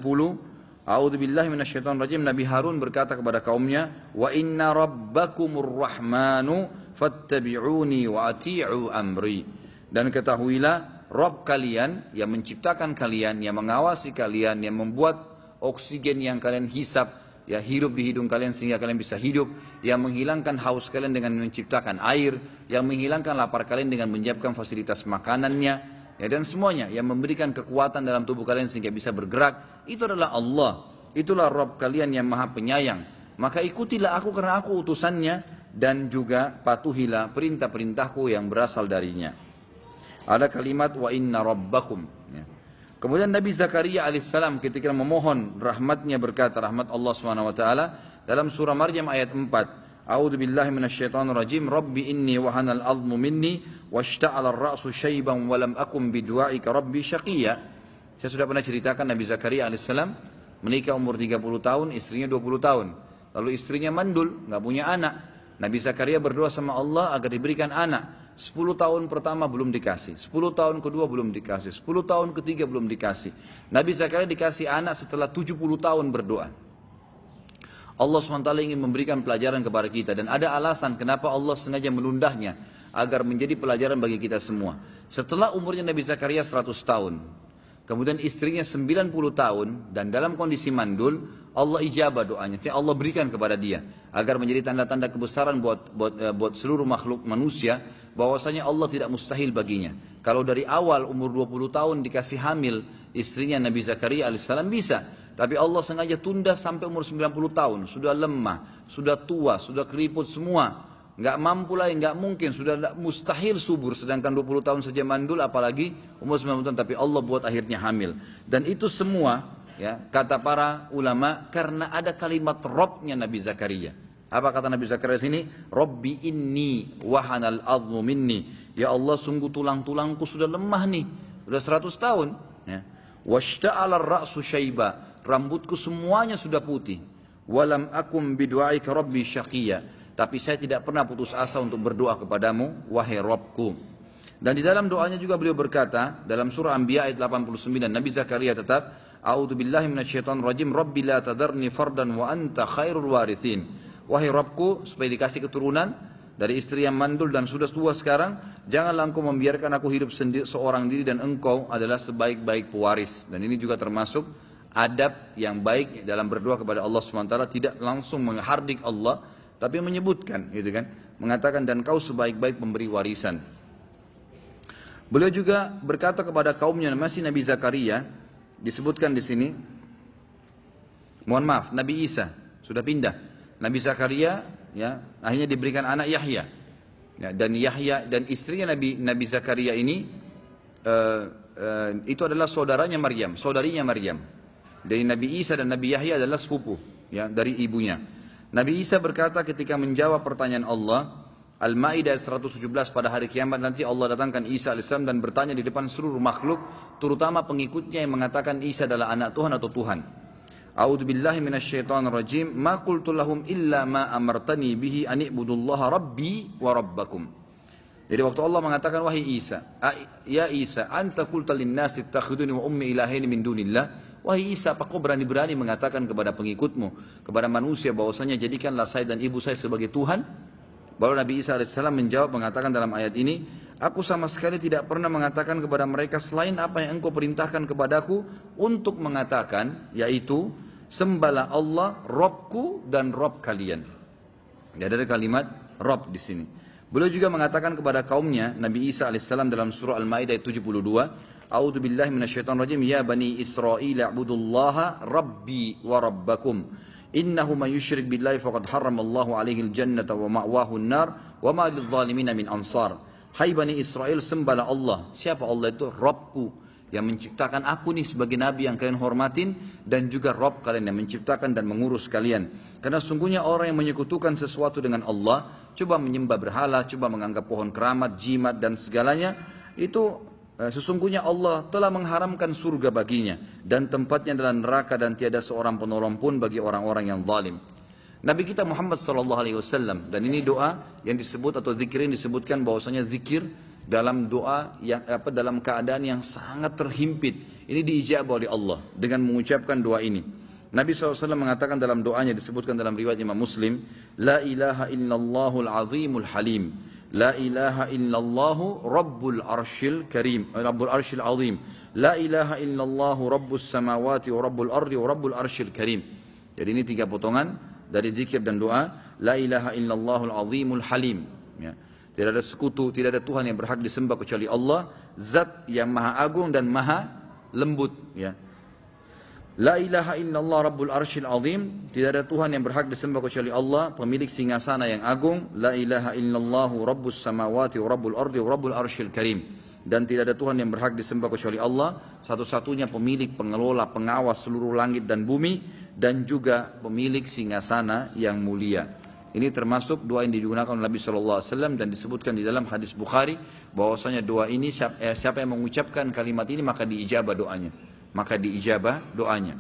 A'udzubillahi minasyaitonir rajim, Nabi Harun berkata kepada kaumnya, "Wa inna rabbakumur rahmanu fattabi'uni wa ati'u amri." Dan ketahuilah Rabb kalian yang menciptakan kalian, yang mengawasi kalian, yang membuat oksigen yang kalian hisap, ya, hidup di hidung kalian sehingga kalian bisa hidup, yang menghilangkan haus kalian dengan menciptakan air, yang menghilangkan lapar kalian dengan menyiapkan fasilitas makanannya, ya, dan semuanya yang memberikan kekuatan dalam tubuh kalian sehingga bisa bergerak, itu adalah Allah. Itulah Rabb kalian yang maha penyayang. Maka ikutilah aku karena aku utusannya, dan juga patuhilah perintah-perintahku yang berasal darinya. Ada kalimat wa inna rabbakum, ya. Kemudian Nabi Zakaria alaihissalam ketika memohon rahmatnya berkata, rahmat Allah SWT dalam surah Maryam ayat 4, A'udzu billahi minasyaitonir rajim. Rabbi inni wahanal 'azmu minni washta'ala ar-ra'su syaiban wa lam akum bidu'aika rabbi syaqiyya. Saya sudah pernah ceritakan Nabi Zakaria alaihissalam menikah umur 30 tahun, istrinya 20 tahun. Lalu istrinya mandul, nggak punya anak. Nabi Zakaria berdoa sama Allah agar diberikan anak. 10 tahun pertama belum dikasih, 10 tahun kedua belum dikasih, 10 tahun ketiga belum dikasih. Nabi Zakaria dikasih anak setelah 70 tahun berdoa. Allah SWT ingin memberikan pelajaran kepada kita, dan ada alasan kenapa Allah sengaja menundahnya agar menjadi pelajaran bagi kita semua. Setelah umurnya Nabi Zakaria 100 tahun, kemudian istrinya 90 tahun dan dalam kondisi mandul, Allah ijabah doanya. Allah berikan kepada dia agar menjadi tanda-tanda kebesaran buat seluruh makhluk manusia, bahwasanya Allah tidak mustahil baginya. Kalau dari awal umur 20 tahun dikasih hamil istrinya Nabi Zakaria alaihissalam bisa. Tapi Allah sengaja tunda sampai umur 90 tahun. Sudah lemah, sudah tua, sudah keriput semua. Nggak mampu lagi, nggak mungkin. Sudah mustahil subur. Sedangkan 20 tahun saja mandul, apalagi umur 90 tahun. Tapi Allah buat akhirnya hamil. Dan itu semua, ya, kata para ulama, karena ada kalimat Robnya Nabi Zakaria. Apa kata Nabi Zakaria sini? Rabbi inni wahanal azmu minni. Ya Allah, sungguh tulang-tulangku sudah lemah nih. Sudah 100 tahun. Ya. Washta'ala ar-ra'su syaiba. Rambutku semuanya sudah putih. Walam akum bidu'aika rabbi syaqiyya. Tapi saya tidak pernah putus asa untuk berdoa kepadamu, wahai Rabbku. Dan di dalam doanya juga beliau berkata, dalam surah Anbiya ayat 89, Nabi Zakaria tetap, A'udzu billahi minasyaitonir rajim, Rabbi la tadarni fardan wa anta khairul warithin. Wahai Rabbku, supaya dikasih keturunan dari istri yang mandul dan sudah tua sekarang, janganlah engkau membiarkan aku hidup sendiri seorang diri, dan engkau adalah sebaik-baik pewaris. Dan ini juga termasuk adab yang baik dalam berdoa kepada Allah SWT, tidak langsung menghardik Allah, tapi menyebutkan, gitu kan, mengatakan dan kau sebaik-baik pemberi warisan. Beliau juga berkata kepada kaumnya, masih Nabi Zakaria, disebutkan di sini, mohon maaf, Nabi Isa sudah pindah, Nabi Zakaria, ya, akhirnya diberikan anak Yahya, ya, dan Yahya dan istrinya Nabi Zakaria ini itu adalah saudaranya Maryam, saudarinya Maryam. Dari Nabi Isa dan Nabi Yahya adalah sepupu, ya, dari ibunya. Nabi Isa berkata ketika menjawab pertanyaan Allah, Al-Ma'idah 117, pada hari kiamat nanti Allah datangkan Isa AS dan bertanya di depan seluruh makhluk, terutama pengikutnya yang mengatakan Isa adalah anak Tuhan atau Tuhan. A'udzu billahi minasyaitonir rajim, ma qultu lahum illa ma amartani bihi an ibudullaha rabbi wa rabbakum. Jadi waktu Allah mengatakan, wahai Isa, ya Isa, anta qulta lin-nasi ittakhiduni wa ummi ilahaini min dunillah. Wahai Isa, apa kau berani-berani mengatakan kepada pengikutmu, kepada manusia, bahwasanya jadikanlah saya dan ibu saya sebagai Tuhan? Baru Nabi Isa AS menjawab, mengatakan dalam ayat ini, aku sama sekali tidak pernah mengatakan kepada mereka selain apa yang engkau perintahkan kepadaku untuk mengatakan, yaitu sembahlah Allah, Robku dan Rob kalian. Ya, ada kalimat Rob di sini. Beliau juga mengatakan kepada kaumnya, Nabi Isa AS dalam surah Al-Ma'idah 72, A'udzu billahi minasyaitonir rajim, ya bani Israil a'budullaha rabbi wa rabbakum. Innahu man yusyrik billahi faqad harramallahu alaihi al-jannata wa ma'wahu an-nar wa ma lidh-dhalimin min ansar. Hai bani Israel, sembahlah Allah. Siapa Allah itu? Rabbku, yang menciptakan aku nih sebagai nabi yang kalian hormatin, dan juga Rabb kalian yang menciptakan dan mengurus kalian. Karena sungguhnya orang yang menyekutukan sesuatu dengan Allah, coba menyembah berhala, coba menganggap pohon keramat, jimat dan segalanya, itu sesungguhnya Allah telah mengharamkan surga baginya, dan tempatnya adalah neraka, dan tiada seorang penolong pun bagi orang-orang yang zalim. Nabi kita Muhammad SAW, dan ini doa yang disebut atau zikir yang disebutkan bahwasanya zikir dalam doa yang dalam keadaan yang sangat terhimpit, ini diijabah oleh Allah dengan mengucapkan doa ini. Nabi SAW mengatakan dalam doanya, disebutkan dalam riwayat Imam Muslim, La ilaha illallahul azimul halim, La ilaha illallahu rabbul arshil karim, rabbul arshil azim, La ilaha illallahu rabbus samawati wa rabbul ardi wa rabbul arshil karim. Jadi ini 3 potongan dari zikir dan doa. La ilaha illallahul azimul halim, ya. Tidak ada sekutu, tidak ada Tuhan yang berhak disembah kecuali Allah, zat yang maha agung dan maha lembut, ya. La ilaha illallah rabbul arshil azim, tidak ada Tuhan yang berhak disembah kecuali Allah, pemilik singgasana yang agung. La ilaha illallahu rabbus samawati wa rabbul ardi wa rabbul arshil karim, dan tidak ada Tuhan yang berhak disembah kecuali Allah, satu-satunya pemilik, pengelola, pengawas seluruh langit dan bumi, dan juga pemilik singgasana yang mulia. Ini termasuk doa yang digunakan oleh Nabi SAW, dan disebutkan di dalam hadis Bukhari bahwasanya doa ini siapa yang mengucapkan kalimat ini maka diijabah doanya, maka diijabah doanya.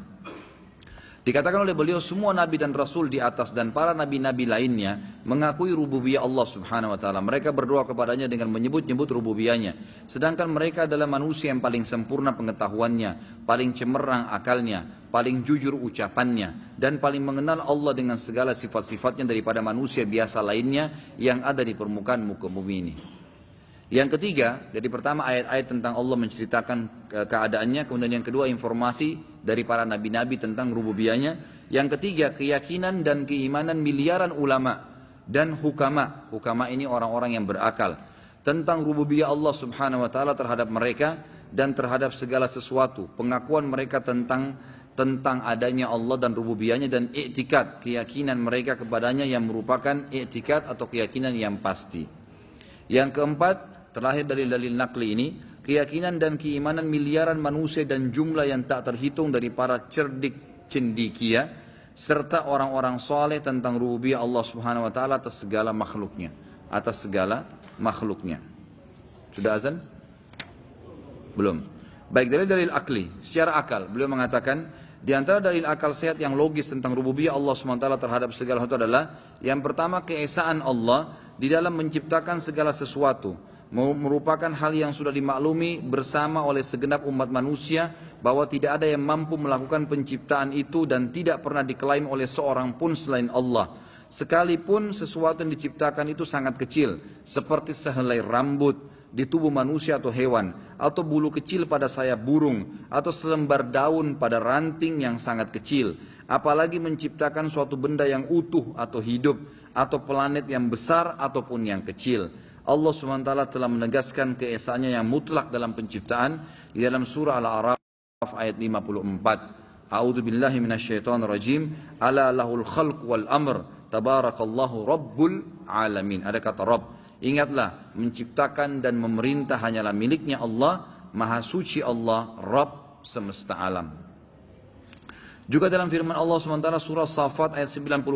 Dikatakan oleh beliau semua nabi dan rasul di atas dan para nabi-nabi lainnya mengakui rububiyah Allah Subhanahu wa taala. Mereka berdoa kepadanya dengan menyebut-nyebut rububiyahnya. Sedangkan mereka adalah manusia yang paling sempurna pengetahuannya, paling cemerlang akalnya, paling jujur ucapannya, dan paling mengenal Allah dengan segala sifat-sifatnya daripada manusia biasa lainnya yang ada di permukaan muka bumi ini. Yang ketiga, jadi pertama ayat-ayat tentang Allah menceritakan keadaannya, kemudian yang kedua informasi dari para nabi-nabi tentang rububiyahnya. Yang ketiga, keyakinan dan keimanan miliaran ulama dan hukama. Hukama ini orang-orang yang berakal tentang rububiyah Allah Subhanahu wa taala terhadap mereka dan terhadap segala sesuatu. Pengakuan mereka tentang adanya Allah dan rububiyahnya dan i'tikad, keyakinan mereka kepadanya yang merupakan i'tikad atau keyakinan yang pasti. Yang keempat, terlahir dari dalil nakli ini, keyakinan dan keimanan miliaran manusia dan jumlah yang tak terhitung dari para cerdik cendikia serta orang-orang soleh tentang rububiyah Allah Subhanahu wa taala atas segala makhluknya. Sudah azan? Belum. Baik, dari dalil akli, secara akal beliau mengatakan di antara dalil akal sehat yang logis tentang rububiyah Allah Subhanahu wa taala terhadap segala sesuatu adalah yang pertama, keesaan Allah di dalam menciptakan segala sesuatu. Merupakan hal yang sudah dimaklumi bersama oleh segenap umat manusia bahwa tidak ada yang mampu melakukan penciptaan itu dan tidak pernah diklaim oleh seorang pun selain Allah. Sekalipun sesuatu yang diciptakan itu sangat kecil, seperti sehelai rambut di tubuh manusia atau hewan, atau bulu kecil pada sayap burung, atau selembar daun pada ranting yang sangat kecil. Apalagi menciptakan suatu benda yang utuh atau hidup, atau planet yang besar ataupun yang kecil. Allah SWT telah menegaskan keesaannya yang mutlak dalam penciptaan di dalam surah Al-A'raf ayat 54. A'udzu billahi minasyaitonir rajim. Ala lahul khalq wal amr. Tabarakallahu rabbul alamin. Ada kata Rabb. Ingatlah, menciptakan dan memerintah hanyalah miliknya Allah. Maha suci Allah, Rabb semesta alam. Juga dalam firman Allah SWT surah Safat ayat 96.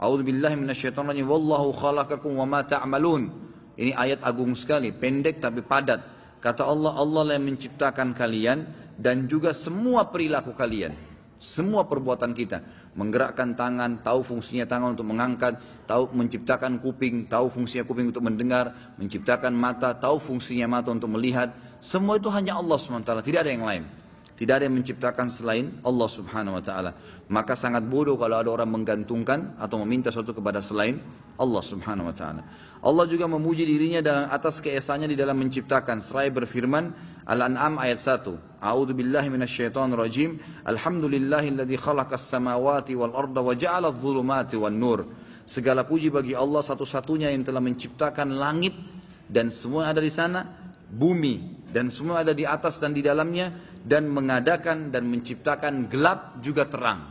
A'udzu billahi minasyaitonir rajim. Wallahu khalaqakum wama ta'malun. Ini ayat agung sekali, pendek tapi padat. Kata Allah, Allah yang menciptakan kalian dan juga semua perilaku kalian. Semua perbuatan kita. Menggerakkan tangan, tahu fungsinya tangan untuk mengangkat, tahu menciptakan kuping, tahu fungsinya kuping untuk mendengar, menciptakan mata, tahu fungsinya mata untuk melihat. Semua itu hanya Allah SWT, tidak ada yang lain. Tidak ada yang menciptakan selain Allah Subhanahu wa taala. Maka sangat bodoh kalau ada orang menggantungkan atau meminta sesuatu kepada selain Allah Subhanahu wa taala. Allah juga memuji dirinya dalam atas keesaannya di dalam menciptakan. Seraya berfirman Al-An'am ayat 1. A'udzu billahi minasyaitonir rajim. Alhamdulillahilladzi khalaqas samawati wal arda wa ja'ala adh-dhulumati wan nur. Segala puji bagi Allah satu-satunya yang telah menciptakan langit dan semua ada di sana, bumi dan semua ada di atas dan di dalamnya, dan mengadakan dan menciptakan gelap juga terang.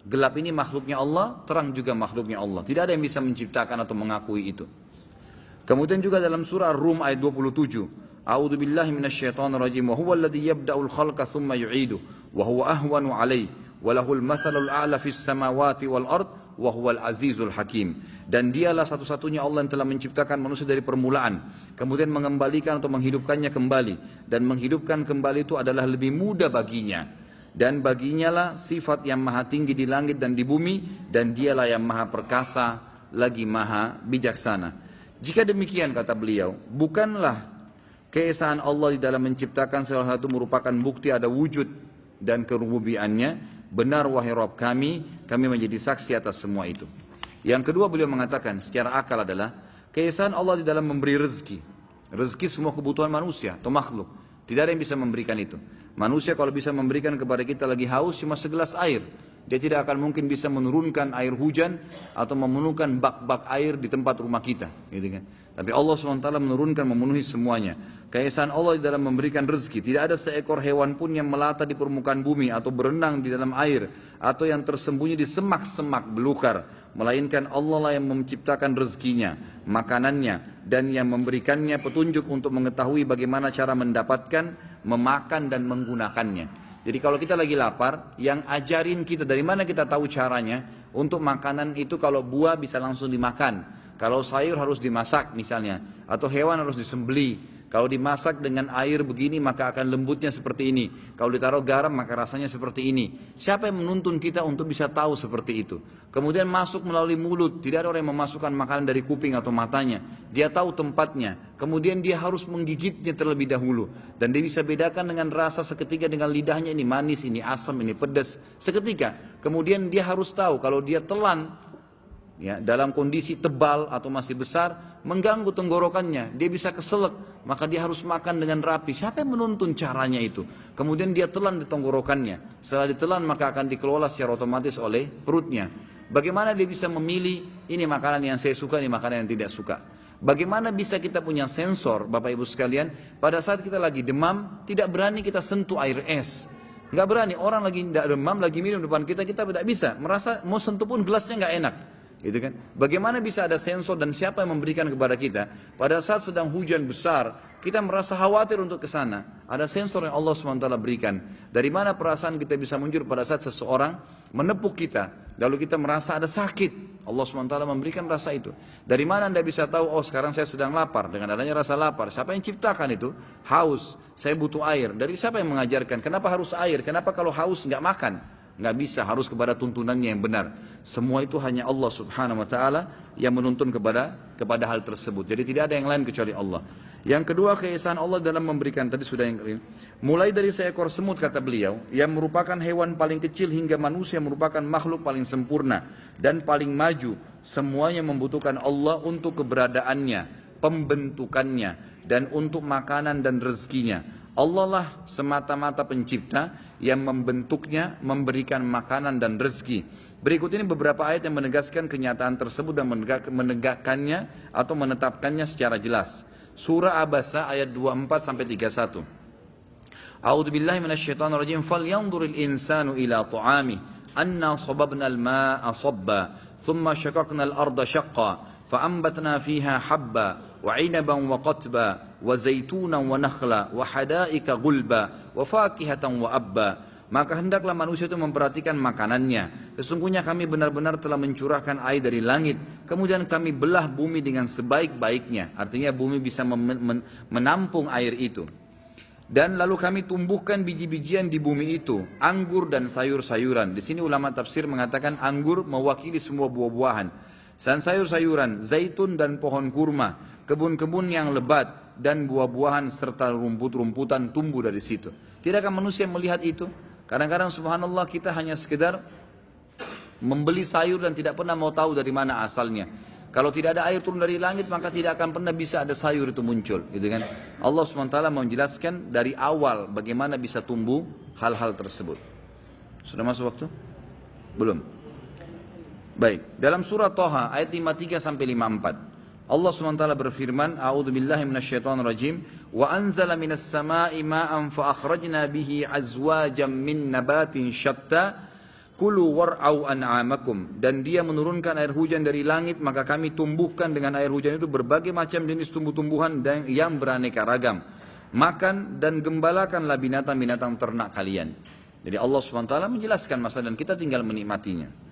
Gelap ini makhluknya Allah, terang juga makhluknya Allah. Tidak ada yang bisa menciptakan atau mengakui itu. Kemudian juga dalam surah Ar-Rum ayat 27. A'udzu billahi minasyaitonir rajim. Wa huwa alladhi yabda'ul khalqa tsumma yu'idu wa huwa ahwanu 'alaihi wa lahul mathalul a'la fis samawati wal ard wa huwal azizul hakim. Dan dialah satu-satunya Allah yang telah menciptakan manusia dari permulaan, kemudian mengembalikan atau menghidupkannya kembali, dan menghidupkan kembali itu adalah lebih mudah baginya. Dan baginya lah sifat yang maha tinggi di langit dan di bumi, dan dialah yang maha perkasa lagi maha bijaksana. Jika demikian, kata beliau, bukanlah keesaan Allah di dalam menciptakan salah satu merupakan bukti ada wujud dan kerububiannya. Benar wahai Rabb kami menjadi saksi atas semua itu. Yang kedua beliau mengatakan secara akal adalah keesaan Allah di dalam memberi rezeki. Rezeki semua kebutuhan manusia atau makhluk. Tidak ada yang bisa memberikan itu. Manusia kalau bisa memberikan kepada kita lagi haus cuma segelas air, dia tidak akan mungkin bisa menurunkan air hujan atau memenuhkan bak-bak air di tempat rumah kita, gitu kan. Tapi Allah SWT menurunkan, memenuhi semuanya. Keesaan Allah di dalam memberikan rezeki. Tidak ada seekor hewan pun yang melata di permukaan bumi atau berenang di dalam air atau yang tersembunyi di semak-semak belukar, melainkan Allah lah yang menciptakan rezekinya, makanannya, dan yang memberikannya petunjuk untuk mengetahui bagaimana cara mendapatkan, memakan, dan menggunakannya. Jadi kalau kita lagi lapar, yang ajarin kita dari mana kita tahu caranya. Untuk makanan itu kalau buah bisa langsung dimakan, kalau sayur harus dimasak misalnya, atau hewan harus disembelih. Kalau dimasak dengan air begini maka akan lembutnya seperti ini. Kalau ditaruh garam maka rasanya seperti ini. Siapa yang menuntun kita untuk bisa tahu seperti itu? Kemudian masuk melalui mulut. Tidak ada orang yang memasukkan makanan dari kuping atau matanya. Dia tahu tempatnya. Kemudian dia harus menggigitnya terlebih dahulu. Dan dia bisa bedakan dengan rasa seketika dengan lidahnya, ini manis, ini asam, ini pedas. Seketika. Kemudian dia harus tahu kalau dia telan, ya, dalam kondisi tebal atau masih besar, mengganggu tenggorokannya, dia bisa keselak, maka dia harus makan dengan rapi. Siapa yang menuntun caranya itu? Kemudian dia telan di tenggorokannya. Setelah ditelan maka akan dikelola secara otomatis oleh perutnya. Bagaimana dia bisa memilih, ini makanan yang saya suka, ini makanan yang tidak suka? Bagaimana bisa kita punya sensor, Bapak Ibu sekalian, pada saat kita lagi demam, tidak berani kita sentuh air es. Nggak berani, orang lagi tidak demam, lagi minum depan kita, kita tidak bisa. Merasa mau sentuh pun gelasnya nggak enak. Gitu kan? Bagaimana bisa ada sensor dan siapa yang memberikan kepada kita? Pada saat sedang hujan besar, kita merasa khawatir untuk ke sana. Ada sensor yang Allah SWT berikan. Dari mana perasaan kita bisa muncul pada saat seseorang menepuk kita, lalu kita merasa ada sakit. Allah SWT memberikan rasa itu. Dari mana Anda bisa tahu, oh sekarang saya sedang lapar? Dengan adanya rasa lapar. Siapa yang ciptakan itu? Haus. Saya butuh air. Dari siapa yang mengajarkan? Kenapa harus air? Kenapa kalau haus nggak makan? Nggak bisa, harus kepada tuntunannya yang benar. Semua itu hanya Allah Subhanahu Wa Taala yang menuntun kepada hal tersebut. Jadi tidak ada yang lain kecuali Allah. Yang kedua, keesaan Allah dalam memberikan, tadi sudah yang kering. Mulai dari seekor semut, kata beliau, yang merupakan hewan paling kecil hingga manusia merupakan makhluk paling sempurna dan paling maju. Semuanya membutuhkan Allah untuk keberadaannya, pembentukannya, dan untuk makanan dan rezekinya. Allah lah semata-mata pencipta yang membentuknya, memberikan makanan dan rezeki. Berikut ini beberapa ayat yang menegaskan kenyataan tersebut dan menegakkannya atau menetapkannya secara jelas. Surah Abasa ayat 24 sampai 31. A'udzu billahi minasyaitonir rajim. Falyanzuril insanu ila ta'amih anna sababna al-ma'a sabba thumma shaqaqna al-arda shaqqa فأنبتنا فيها حبا وعنبا وقتبا وزيتونا ونخلا وحدائق غلبا وفاكهة وأبا. Maka hendaklah manusia itu memperhatikan makanannya. Sesungguhnya kami benar-benar telah mencurahkan air dari langit. Kemudian kami belah bumi dengan sebaik-baiknya. Artinya bumi bisa menampung air itu. Dan lalu kami tumbuhkan biji-bijian di bumi itu, anggur dan sayur-sayuran. Di sini ulama tafsir mengatakan anggur mewakili semua buah-buahan. Dan sayur-sayuran, zaitun dan pohon kurma, kebun-kebun yang lebat dan buah-buahan serta rumput-rumputan tumbuh dari situ. Tidakkah manusia melihat itu? Kadang-kadang subhanallah kita hanya sekedar membeli sayur dan tidak pernah mau tahu dari mana asalnya. Kalau tidak ada air turun dari langit maka tidak akan pernah bisa ada sayur itu muncul, gitu kan? Allah SWT menjelaskan dari awal bagaimana bisa tumbuh hal-hal tersebut. Sudah masuk waktu? Belum. Baik, dalam surah Thaha ayat 53 sampai 54. Allah SWT berfirman, A'udzu billahi minasyaitonir rajim, wa anzala minas sama'i ma'an fa akhrajna bihi azwajan min nabatin syatta kulu war'au an'amakum. Dan dia menurunkan air hujan dari langit, maka kami tumbuhkan dengan air hujan itu berbagai macam jenis tumbuh-tumbuhan yang beraneka ragam. Makan dan gembalakanlah binatang-binatang ternak kalian. Jadi Allah SWT menjelaskan masalah dan kita tinggal menikmatinya.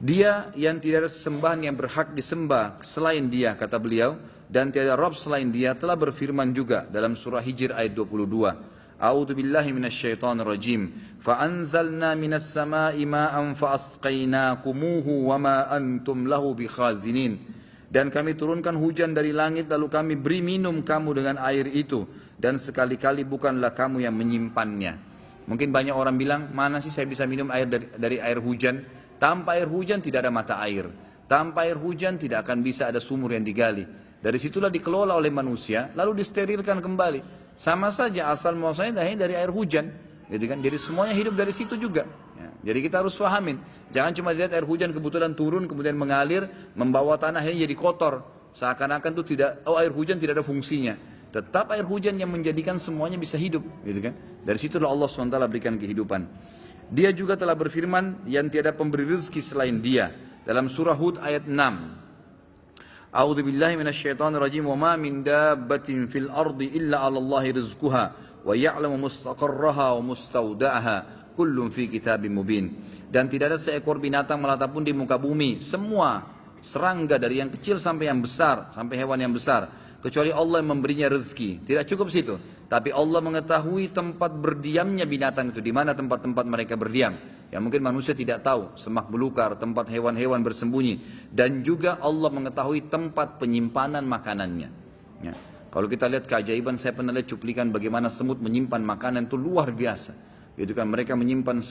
Dia yang tidak ada sesembahan yang berhak disembah selain dia, kata beliau, dan tiada Rabb selain dia, telah berfirman juga dalam surah Hijr ayat 22. A'udzu billahi minasyaitonir rajim. Fa anzalna minas sama'i ma'an fa asqaynakumuhu wa ma antum lahu bikhazinin. Dan kami turunkan hujan dari langit lalu kami beri minum kamu dengan air itu dan sekali-kali bukanlah kamu yang menyimpannya. Mungkin banyak orang bilang, mana sih saya bisa minum air dari air hujan? Tanpa air hujan tidak ada mata air. Tanpa air hujan tidak akan bisa ada sumur yang digali. Dari situlah dikelola oleh manusia, lalu disterilkan kembali. Sama saja asal muasalnya dari air hujan. Gitu kan? Jadi semuanya hidup dari situ juga. Ya. Jadi kita harus pahamin. Jangan cuma lihat air hujan kebetulan turun, kemudian mengalir, membawa tanahnya jadi kotor. Seakan-akan itu air hujan tidak ada fungsinya. Tetap air hujan yang menjadikan semuanya bisa hidup. Gitu kan? Dari situlah Allah SWT berikan kehidupan. Dia juga telah berfirman yang tiada pemberi rezeki selain dia dalam surah Hud ayat 6. A'udzu billahi minasyaitonir rajim. Wa ma min dabbatin fil ardi illa 'ala Allahi rizquha wa ya'lamu mustaqarraha wa mustawda'aha kullun fi kitabim mubin. Dan tidak ada seekor binatang melata pun di muka bumi, semua serangga dari yang kecil sampai yang besar, sampai hewan yang besar, kecuali Allah yang memberinya rezeki. Tidak cukup situ, tapi Allah mengetahui tempat berdiamnya binatang itu, di mana tempat-tempat mereka berdiam. Yang mungkin manusia tidak tahu, semak belukar, tempat hewan-hewan bersembunyi. Dan juga Allah mengetahui tempat penyimpanan makanannya. Ya. Kalau kita lihat keajaiban, saya pernah lihat cuplikan bagaimana semut menyimpan makanan itu luar biasa. Itu kan mereka menyimpan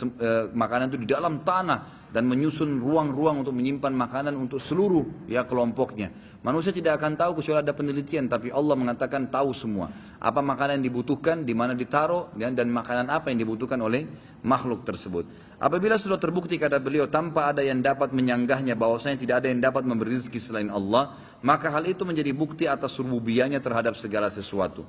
makanan itu di dalam tanah dan menyusun ruang-ruang untuk menyimpan makanan untuk seluruh ya kelompoknya. Manusia tidak akan tahu kecuali ada penelitian, tapi Allah mengatakan tahu semua. Apa makanan yang dibutuhkan, di mana ditaruh, dan makanan apa yang dibutuhkan oleh makhluk tersebut. Apabila sudah terbukti kata beliau tanpa ada yang dapat menyanggahnya bahwasanya tidak ada yang dapat memberi rezeki selain Allah, maka hal itu menjadi bukti atas rububiyahnya terhadap segala sesuatu.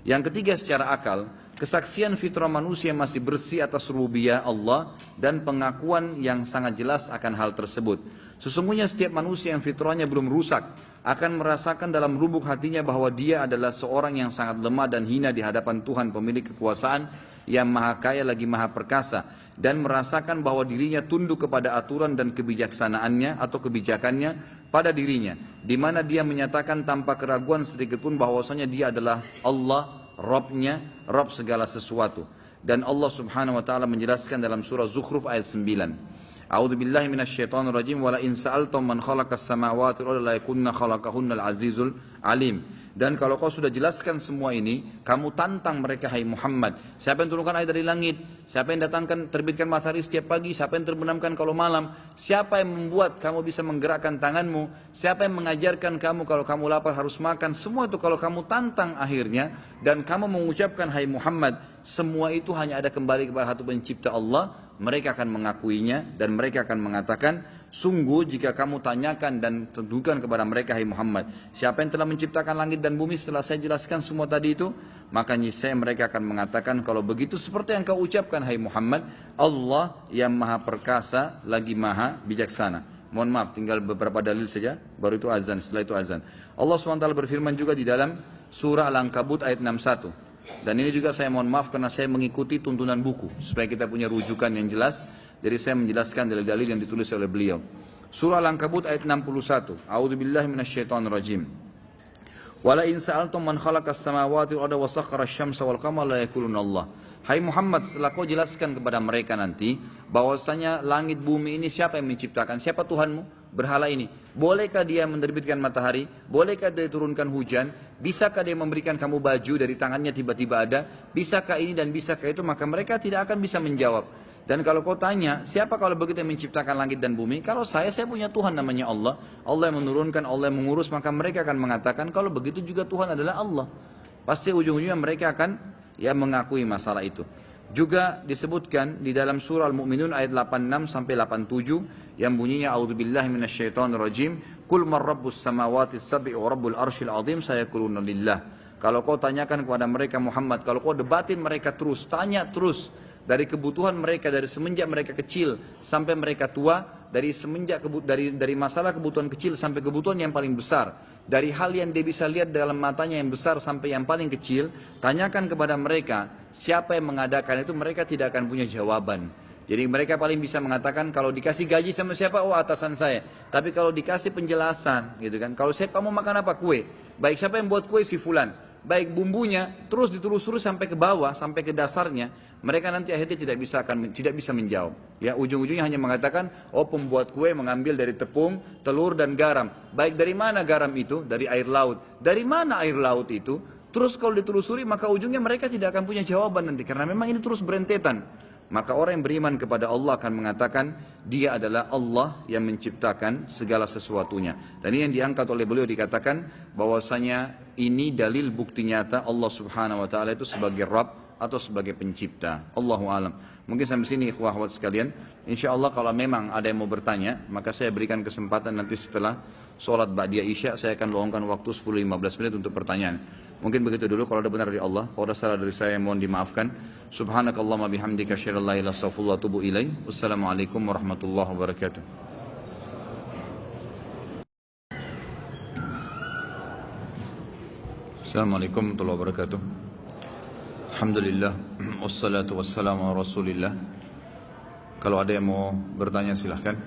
Yang ketiga secara akal, kesaksian fitrah manusia masih bersih atas rububiyah Allah dan pengakuan yang sangat jelas akan hal tersebut. Sesungguhnya setiap manusia yang fitrahnya belum rusak akan merasakan dalam lubuk hatinya bahwa dia adalah seorang yang sangat lemah dan hina di hadapan Tuhan pemilik kekuasaan yang maha kaya lagi maha perkasa, dan merasakan bahwa dirinya tunduk kepada aturan dan kebijaksanaannya atau kebijakannya pada dirinya, di mana dia menyatakan tanpa keraguan sedikit pun bahwasanya dia adalah Allah, Rabbnya, Rabb segala sesuatu. Dan Allah subhanahu wa ta'ala menjelaskan dalam surah Zukhruf ayat 9. A'udzu billahi minasyaitonir rajim, wa la in sa'altum man khalaqas samawati wal arda la yakunna khalaqahunna al-azizul alim. Dan kalau kau sudah jelaskan semua ini, kamu tantang mereka, hai Muhammad. Siapa yang turunkan air dari langit? Siapa yang datangkan, terbitkan matahari setiap pagi? Siapa yang terbenamkan kalau malam? Siapa yang membuat kamu bisa menggerakkan tanganmu? Siapa yang mengajarkan kamu kalau kamu lapar harus makan? Semua itu kalau kamu tantang akhirnya, dan kamu mengucapkan, hai Muhammad, semua itu hanya ada kembali kepada satu pencipta Allah, mereka akan mengakuinya, dan mereka akan mengatakan, sungguh jika kamu tanyakan dan tentukan kepada mereka, hai Muhammad, siapa yang telah menciptakan langit dan bumi setelah saya jelaskan semua tadi itu, maka niscaya mereka akan mengatakan, kalau begitu seperti yang kau ucapkan, hai Muhammad, Allah yang maha perkasa lagi maha bijaksana. Mohon maaf, tinggal beberapa dalil saja, baru itu azan, setelah itu azan. Allah SWT berfirman juga di dalam surah Al-Ankabut ayat 61. Dan ini juga saya mohon maaf karena saya mengikuti tuntunan buku, supaya kita punya rujukan yang jelas. Jadi saya menjelaskan dalil-dalil yang ditulis oleh beliau. Surah Al-Ankabut ayat 61. A'udzubillahi minasyaitonirrajim. Wala in sa'altum man khalaqas samawati wal arda wa sakhkhara asy-syamsa wal qamara la yakuluna Allah. Hai Muhammad, setelah kau jelaskan kepada mereka nanti bahwasanya langit bumi ini siapa yang menciptakan? Siapa Tuhanmu? Berhala ini. Bolehkah dia menerbitkan matahari? Bolehkah dia turunkan hujan? Bisakah dia memberikan kamu baju dari tangannya tiba-tiba ada? Bisakah ini dan bisakah itu? Maka mereka tidak akan bisa menjawab. Dan kalau kau tanya, siapa kalau begitu yang menciptakan langit dan bumi? Kalau saya punya Tuhan namanya Allah. Allah yang menurunkan, Allah yang mengurus, maka mereka akan mengatakan, kalau begitu juga Tuhan adalah Allah. Pasti ujung-ujungnya mereka akan mengakui masalah itu. Juga disebutkan di dalam surah Al-Mu'minun ayat 86 sampai 87 yang bunyinya a'udzubillahi minasyaitonirrajim, qul man rabbus samawati sab'i wa rabbul arsyil azim sayaquluna lillah. Kalau kau tanyakan kepada mereka Muhammad, kalau kau debatin mereka terus, tanya terus dari kebutuhan mereka dari semenjak mereka kecil sampai mereka tua, dari masalah kebutuhan kecil sampai kebutuhan yang paling besar, dari hal yang dia bisa lihat dalam matanya yang besar sampai yang paling kecil, tanyakan kepada mereka siapa yang mengadakan itu, mereka tidak akan punya jawaban. Jadi mereka paling bisa mengatakan kalau dikasih gaji sama siapa, oh atasan saya. Tapi kalau dikasih penjelasan, gitu kan, kalau kamu makan apa, kue, baik siapa yang buat kue, si fulan, baik bumbunya, terus ditelusuri sampai ke bawah, sampai ke dasarnya, mereka nanti akhirnya tidak bisa menjawab. Ya, ujung-ujungnya hanya mengatakan, oh pembuat kue mengambil dari tepung, telur dan garam. Baik dari mana garam itu? Dari air laut. Dari mana air laut itu? Terus kalau ditelusuri maka ujungnya mereka tidak akan punya jawaban nanti, karena memang ini terus berentetan. Maka orang yang beriman kepada Allah akan mengatakan dia adalah Allah yang menciptakan segala sesuatunya. Dan ini yang diangkat oleh beliau, dikatakan bahwasanya ini dalil bukti nyata Allah subhanahu wa ta'ala itu sebagai Rabb atau sebagai pencipta. Allahu alam. Mungkin sampai sini ikhwah akhwat sekalian. InsyaAllah kalau memang ada yang mau bertanya, maka saya berikan kesempatan nanti setelah sholat ba'diyah isya, saya akan luangkan waktu 10-15 menit untuk pertanyaan. Mungkin begitu dulu, kalau ada benar dari Allah, kalau ada salah dari saya mohon dimaafkan. Subhanakallahumma bihamdika asyhadu an la ilaha illa anta astaghfiruka wa atubu ilaik. Wassalamualaikum warahmatullahi wabarakatuh. Assalamualaikum warahmatullahi wabarakatuh. Alhamdulillah, wassalatu wassalamu ala rasulillah. Kalau ada yang mau bertanya silahkan.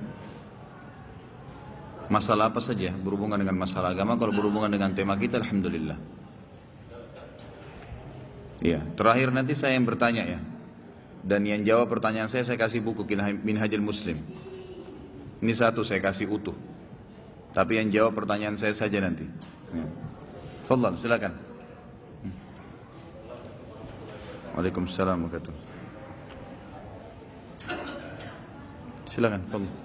Masalah apa saja berhubungan dengan masalah agama. Kalau berhubungan dengan tema kita, alhamdulillah. Ya, terakhir nanti saya yang bertanya ya. Dan yang jawab pertanyaan saya kasih buku Minhajul Muslim. Ini satu saya kasih utuh. Tapi yang jawab pertanyaan saya saja nanti. Ya. Fadhal, silakan. Waalaikumsalam warahmatullahi wabarakatuh. Silakan, fadhal.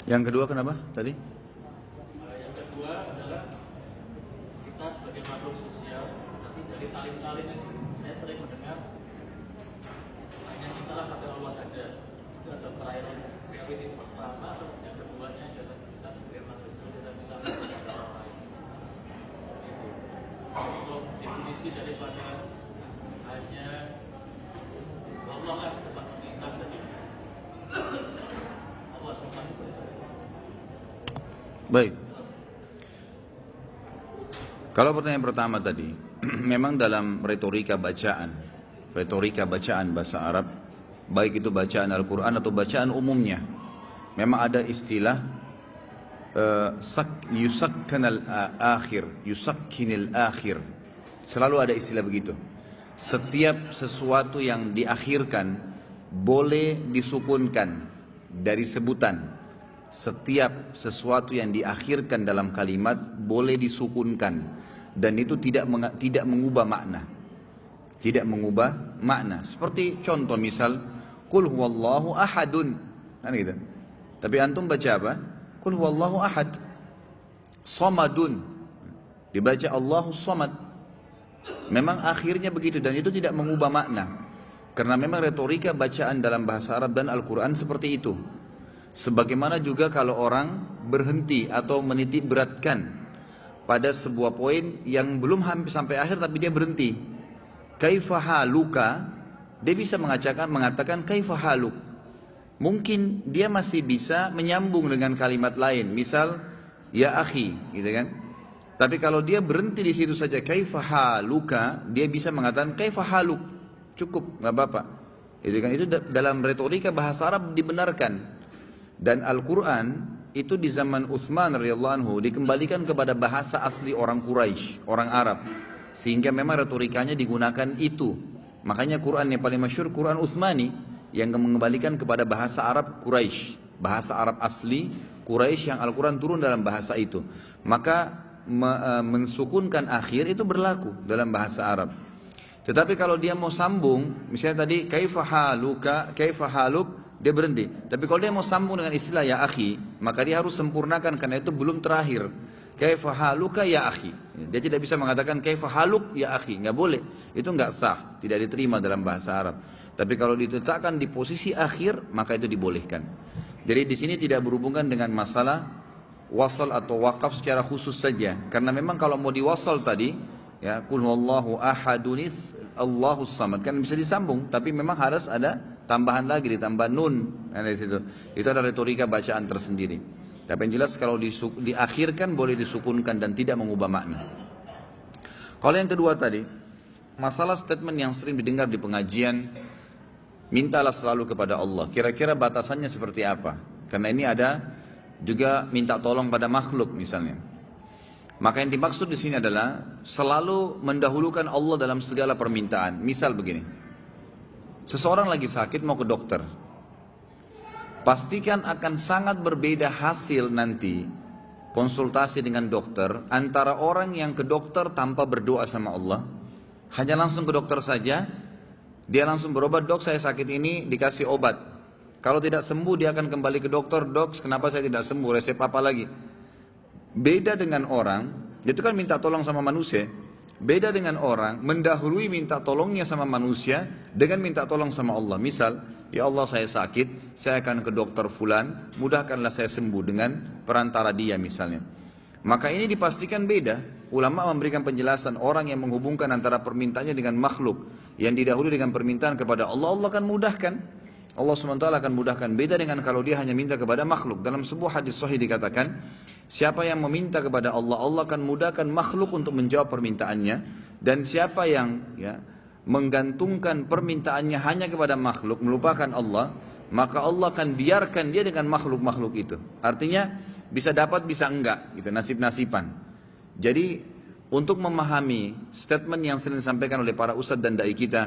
Yang kedua kenapa tadi? Yang kedua adalah kita sebagai makhluk sosial, nanti dari talim-talim itu saya sering mendengar hanya cintalah pada Allah saja. Itu ada prioritas pertama atau yang keduanya adalah kita sebagai makhluk sosial kita pada orang lain. Itu untuk definisi daripada hanya Allah kan tempat mengingat tadi Allah SWT. Baik. Kalau pertanyaan pertama tadi, memang dalam retorika bacaan bahasa Arab, baik itu bacaan Al-Quran atau bacaan umumnya, memang ada istilah yusakkinal akhir. Selalu ada istilah begitu. Setiap sesuatu yang diakhirkan boleh disukunkan dari sebutan. Setiap sesuatu yang diakhirkan dalam kalimat boleh disukunkan, dan itu tidak mengubah makna. Tidak mengubah makna. Seperti contoh misal, Qul huwallahu ahadun. Kan gitu. Tapi antum baca apa? Qul huwallahu ahad. Samadun. Dibaca Allahus Samad. Memang akhirnya begitu, dan itu tidak mengubah makna. Karena memang retorika bacaan dalam bahasa Arab dan Al-Quran seperti itu. Sebagaimana juga kalau orang berhenti atau menitik beratkan pada sebuah poin yang belum sampai akhir tapi dia berhenti. Kaifa haluka, dia bisa mengatakan kaifa haluk. Mungkin dia masih bisa menyambung dengan kalimat lain, misal ya akhi, gitu kan. Tapi kalau dia berhenti di situ saja kaifa haluka, dia bisa mengatakan kaifa haluk. Cukup, enggak apa-apa. Itu kan, itu dalam retorika bahasa Arab dibenarkan. Dan Al-Quran itu di zaman Utsman radhiyallahu anhu dikembalikan kepada bahasa asli orang Quraisy, orang Arab, sehingga memang retorikanya digunakan itu. Makanya Quran yang paling masyhur Quran Utsmani yang mengembalikan kepada bahasa Arab Quraisy, bahasa Arab asli Quraisy yang Al-Quran turun dalam bahasa itu. Maka mensukunkan akhir itu berlaku dalam bahasa Arab. Tetapi kalau dia mau sambung, misalnya tadi kaifa haluka, kaifa haluk, dia berhenti. Tapi kalau dia mau sambung dengan istilah ya akhi, maka dia harus sempurnakan karena itu belum terakhir. Kaifa haluka ya akhi. Dia tidak bisa mengatakan kaifa haluk ya akhi, enggak boleh. Itu enggak sah, tidak diterima dalam bahasa Arab. Tapi kalau diletakkan di posisi akhir, maka itu dibolehkan. Jadi di sini tidak berhubungan dengan masalah wasal atau wakaf secara khusus saja. Karena memang kalau mau diwasal tadi, ya qul huwallahu ahadunis Allahus samad, kan bisa disambung, tapi memang harus ada tambahan lagi, ditambah nun. Nah, dari situ. Itu ada retorika bacaan tersendiri. Tapi yang jelas kalau diakhirkan boleh disukunkan dan tidak mengubah makna. Kalau yang kedua tadi, masalah statement yang sering didengar di pengajian, mintalah selalu kepada Allah. Kira-kira batasannya seperti apa? Karena ini ada juga minta tolong pada makhluk misalnya. Maka yang dimaksud di sini adalah selalu mendahulukan Allah dalam segala permintaan. Misal begini, seseorang lagi sakit mau ke dokter, pastikan akan sangat berbeda hasil nanti konsultasi dengan dokter antara orang yang ke dokter tanpa berdoa sama Allah, hanya langsung ke dokter saja, dia langsung berobat, dok saya sakit ini, dikasih obat. Kalau tidak sembuh dia akan kembali ke dokter, dok kenapa saya tidak sembuh, resep apa lagi. Beda dengan orang, itu kan minta tolong sama manusia. Beda dengan orang mendahului minta tolongnya sama manusia dengan minta tolong sama Allah. Misal, ya Allah saya sakit, saya akan ke dokter fulan, mudahkanlah saya sembuh dengan perantara dia misalnya. Maka ini dipastikan beda. Ulama memberikan penjelasan orang yang menghubungkan antara permintaannya dengan makhluk, yang didahului dengan permintaan kepada Allah, Allah akan mudahkan. Allah SWT akan mudahkan. Beda dengan kalau dia hanya minta kepada makhluk. Dalam sebuah hadis sahih dikatakan, siapa yang meminta kepada Allah, Allah akan mudahkan makhluk untuk menjawab permintaannya. Dan siapa yang menggantungkan permintaannya hanya kepada makhluk, melupakan Allah, maka Allah akan biarkan dia dengan makhluk-makhluk itu. Artinya bisa dapat bisa enggak, gitu, nasib-nasiban. Jadi untuk memahami statement yang sering disampaikan oleh para ustadz dan dai kita,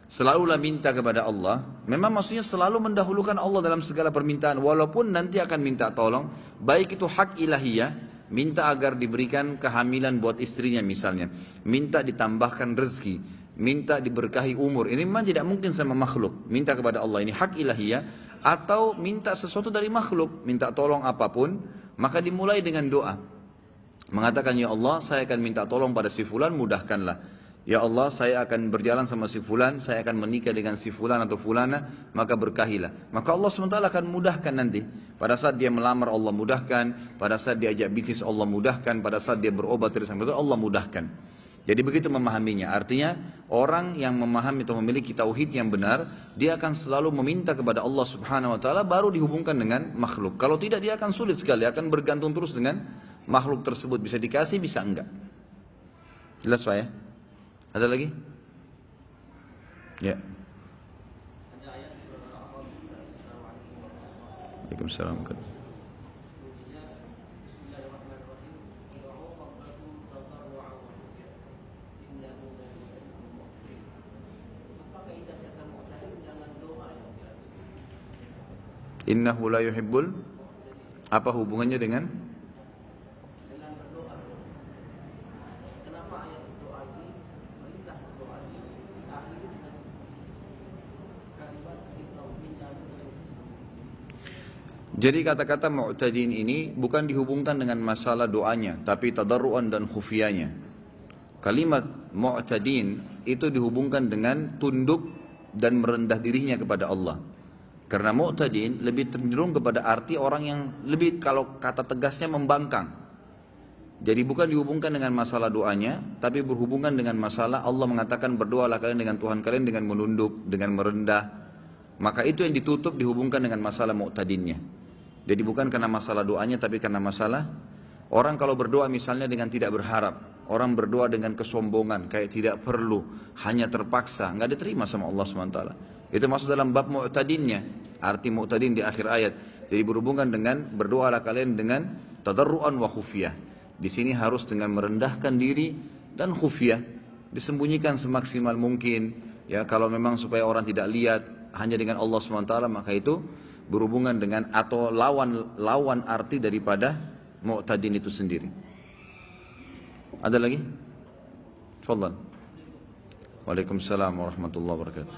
selalulah minta kepada Allah, memang maksudnya selalu mendahulukan Allah dalam segala permintaan, walaupun nanti akan minta tolong, baik itu hak ilahiyah, minta agar diberikan kehamilan buat istrinya misalnya, minta ditambahkan rezeki, minta diberkahi umur, ini memang tidak mungkin sama makhluk, minta kepada Allah, ini hak ilahiyah, atau minta sesuatu dari makhluk, minta tolong apapun, maka dimulai dengan doa, mengatakan ya Allah saya akan minta tolong pada si fulan, mudahkanlah. Ya Allah saya akan berjalan sama si fulan, saya akan menikah dengan si fulan atau fulana, maka berkahilah. Maka Allah SWT akan mudahkan nanti. Pada saat dia melamar Allah mudahkan, pada saat diajak bisnis Allah mudahkan, pada saat dia berobat dari sampai itu Allah mudahkan. Jadi begitu memahaminya. Artinya orang yang memahami atau memiliki tauhid yang benar, dia akan selalu meminta kepada Allah Subhanahu Wa Taala, baru dihubungkan dengan makhluk. Kalau tidak dia akan sulit sekali, akan bergantung terus dengan makhluk tersebut. Bisa dikasih, bisa enggak. Jelas Pak ya? Ada lagi? Ya. Waalaikumsalam. Innahu la yuhibbul, apa hubungannya dengan? Jadi kata-kata mu'tadin ini bukan dihubungkan dengan masalah doanya, tapi tadarruan dan khufiyanya. Kalimat mu'tadin itu dihubungkan dengan tunduk dan merendah dirinya kepada Allah. Karena mu'tadin lebih cenderung kepada arti orang yang lebih, kalau kata tegasnya, membangkang. Jadi bukan dihubungkan dengan masalah doanya, tapi berhubungan dengan masalah Allah mengatakan berdoalah kalian dengan Tuhan kalian dengan menunduk, dengan merendah. Maka itu yang ditutup dihubungkan dengan masalah mu'tadinnya. Jadi bukan karena masalah doanya, tapi karena masalah orang kalau berdoa misalnya dengan tidak berharap, orang berdoa dengan kesombongan, kayak tidak perlu, hanya terpaksa, nggak diterima sama Allah SWT. Itu masuk dalam bab mu'tadinnya, arti mu'tadin di akhir ayat. Jadi berhubungan dengan berdoalah kalian dengan tadarruan wa khufiyah. Di sini harus dengan merendahkan diri dan khufiyah, disembunyikan semaksimal mungkin. Ya kalau memang supaya orang tidak lihat, hanya dengan Allah SWT, maka itu berhubungan dengan atau lawan arti daripada mu'tadin itu sendiri. Ada lagi? Tafadhal. Waalaikumsalam warahmatullahi wabarakatuh.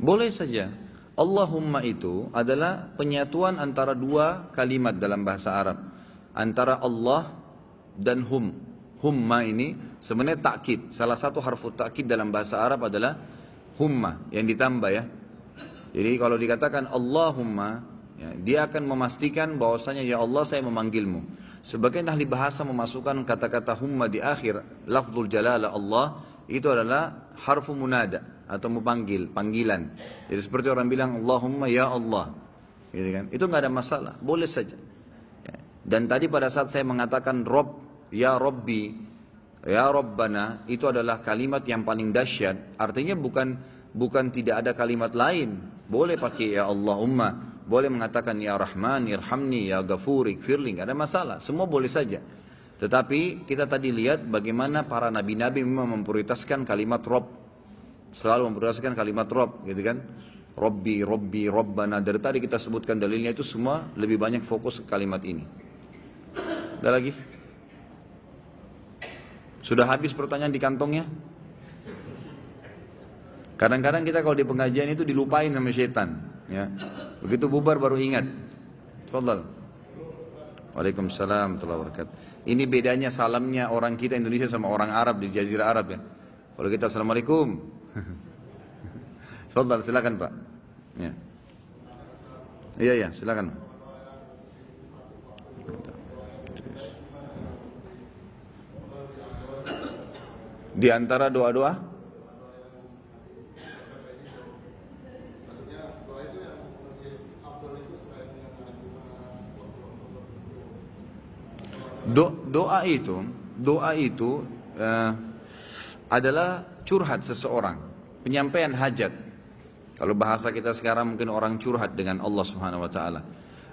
Boleh saja. Allahumma itu adalah penyatuan antara dua kalimat dalam bahasa Arab, antara Allah dan hum. Humma ini sebenarnya takkid. Salah satu harfu takkid dalam bahasa Arab adalah humma, yang ditambah ya. Jadi kalau dikatakan Allahumma, ya, dia akan memastikan bahwasanya ya Allah saya memanggilmu. Sebagian ahli bahasa memasukkan kata-kata humma di akhir lafzul jalalah Allah, itu adalah harfu munada atau memanggil, panggilan. Jadi seperti orang bilang Allahumma ya Allah, gitu kan? Itu nggak ada masalah, boleh saja. Ya. Dan tadi pada saat saya mengatakan Rob, ya Rabbi, ya Rabbana, itu adalah kalimat yang paling dahsyat. Artinya bukan tidak ada kalimat lain. Boleh pakai ya Allahumma, boleh mengatakan ya Rahman, irhamni, ya Ghafur, ighfirli, nggak ada masalah, semua boleh saja. Tetapi kita tadi lihat bagaimana para nabi-nabi memang memprioritaskan kalimat Rob, selalu memprioritaskan kalimat Rob, gitu kan? Robbi, Robbi, Robbana. Dari tadi kita sebutkan dalilnya itu semua lebih banyak fokus ke kalimat ini. Ada lagi? Sudah habis pertanyaan di kantongnya? Kadang-kadang kita kalau di pengajian itu dilupain sama setan, ya. Begitu bubar baru ingat. Tafadhal. Waalaikumsalam warahmatullahi wabarakatuh. Ini bedanya salamnya orang kita Indonesia sama orang Arab di Jazirah Arab, ya. Kalau kita assalamualaikum. Tafadhal, silakan Pak. Ya. Iya, silakan. Di antara doa-doa doa itu adalah curhat seseorang, penyampaian hajat. Kalau bahasa kita sekarang mungkin orang curhat dengan Allah Subhanahu wa taala.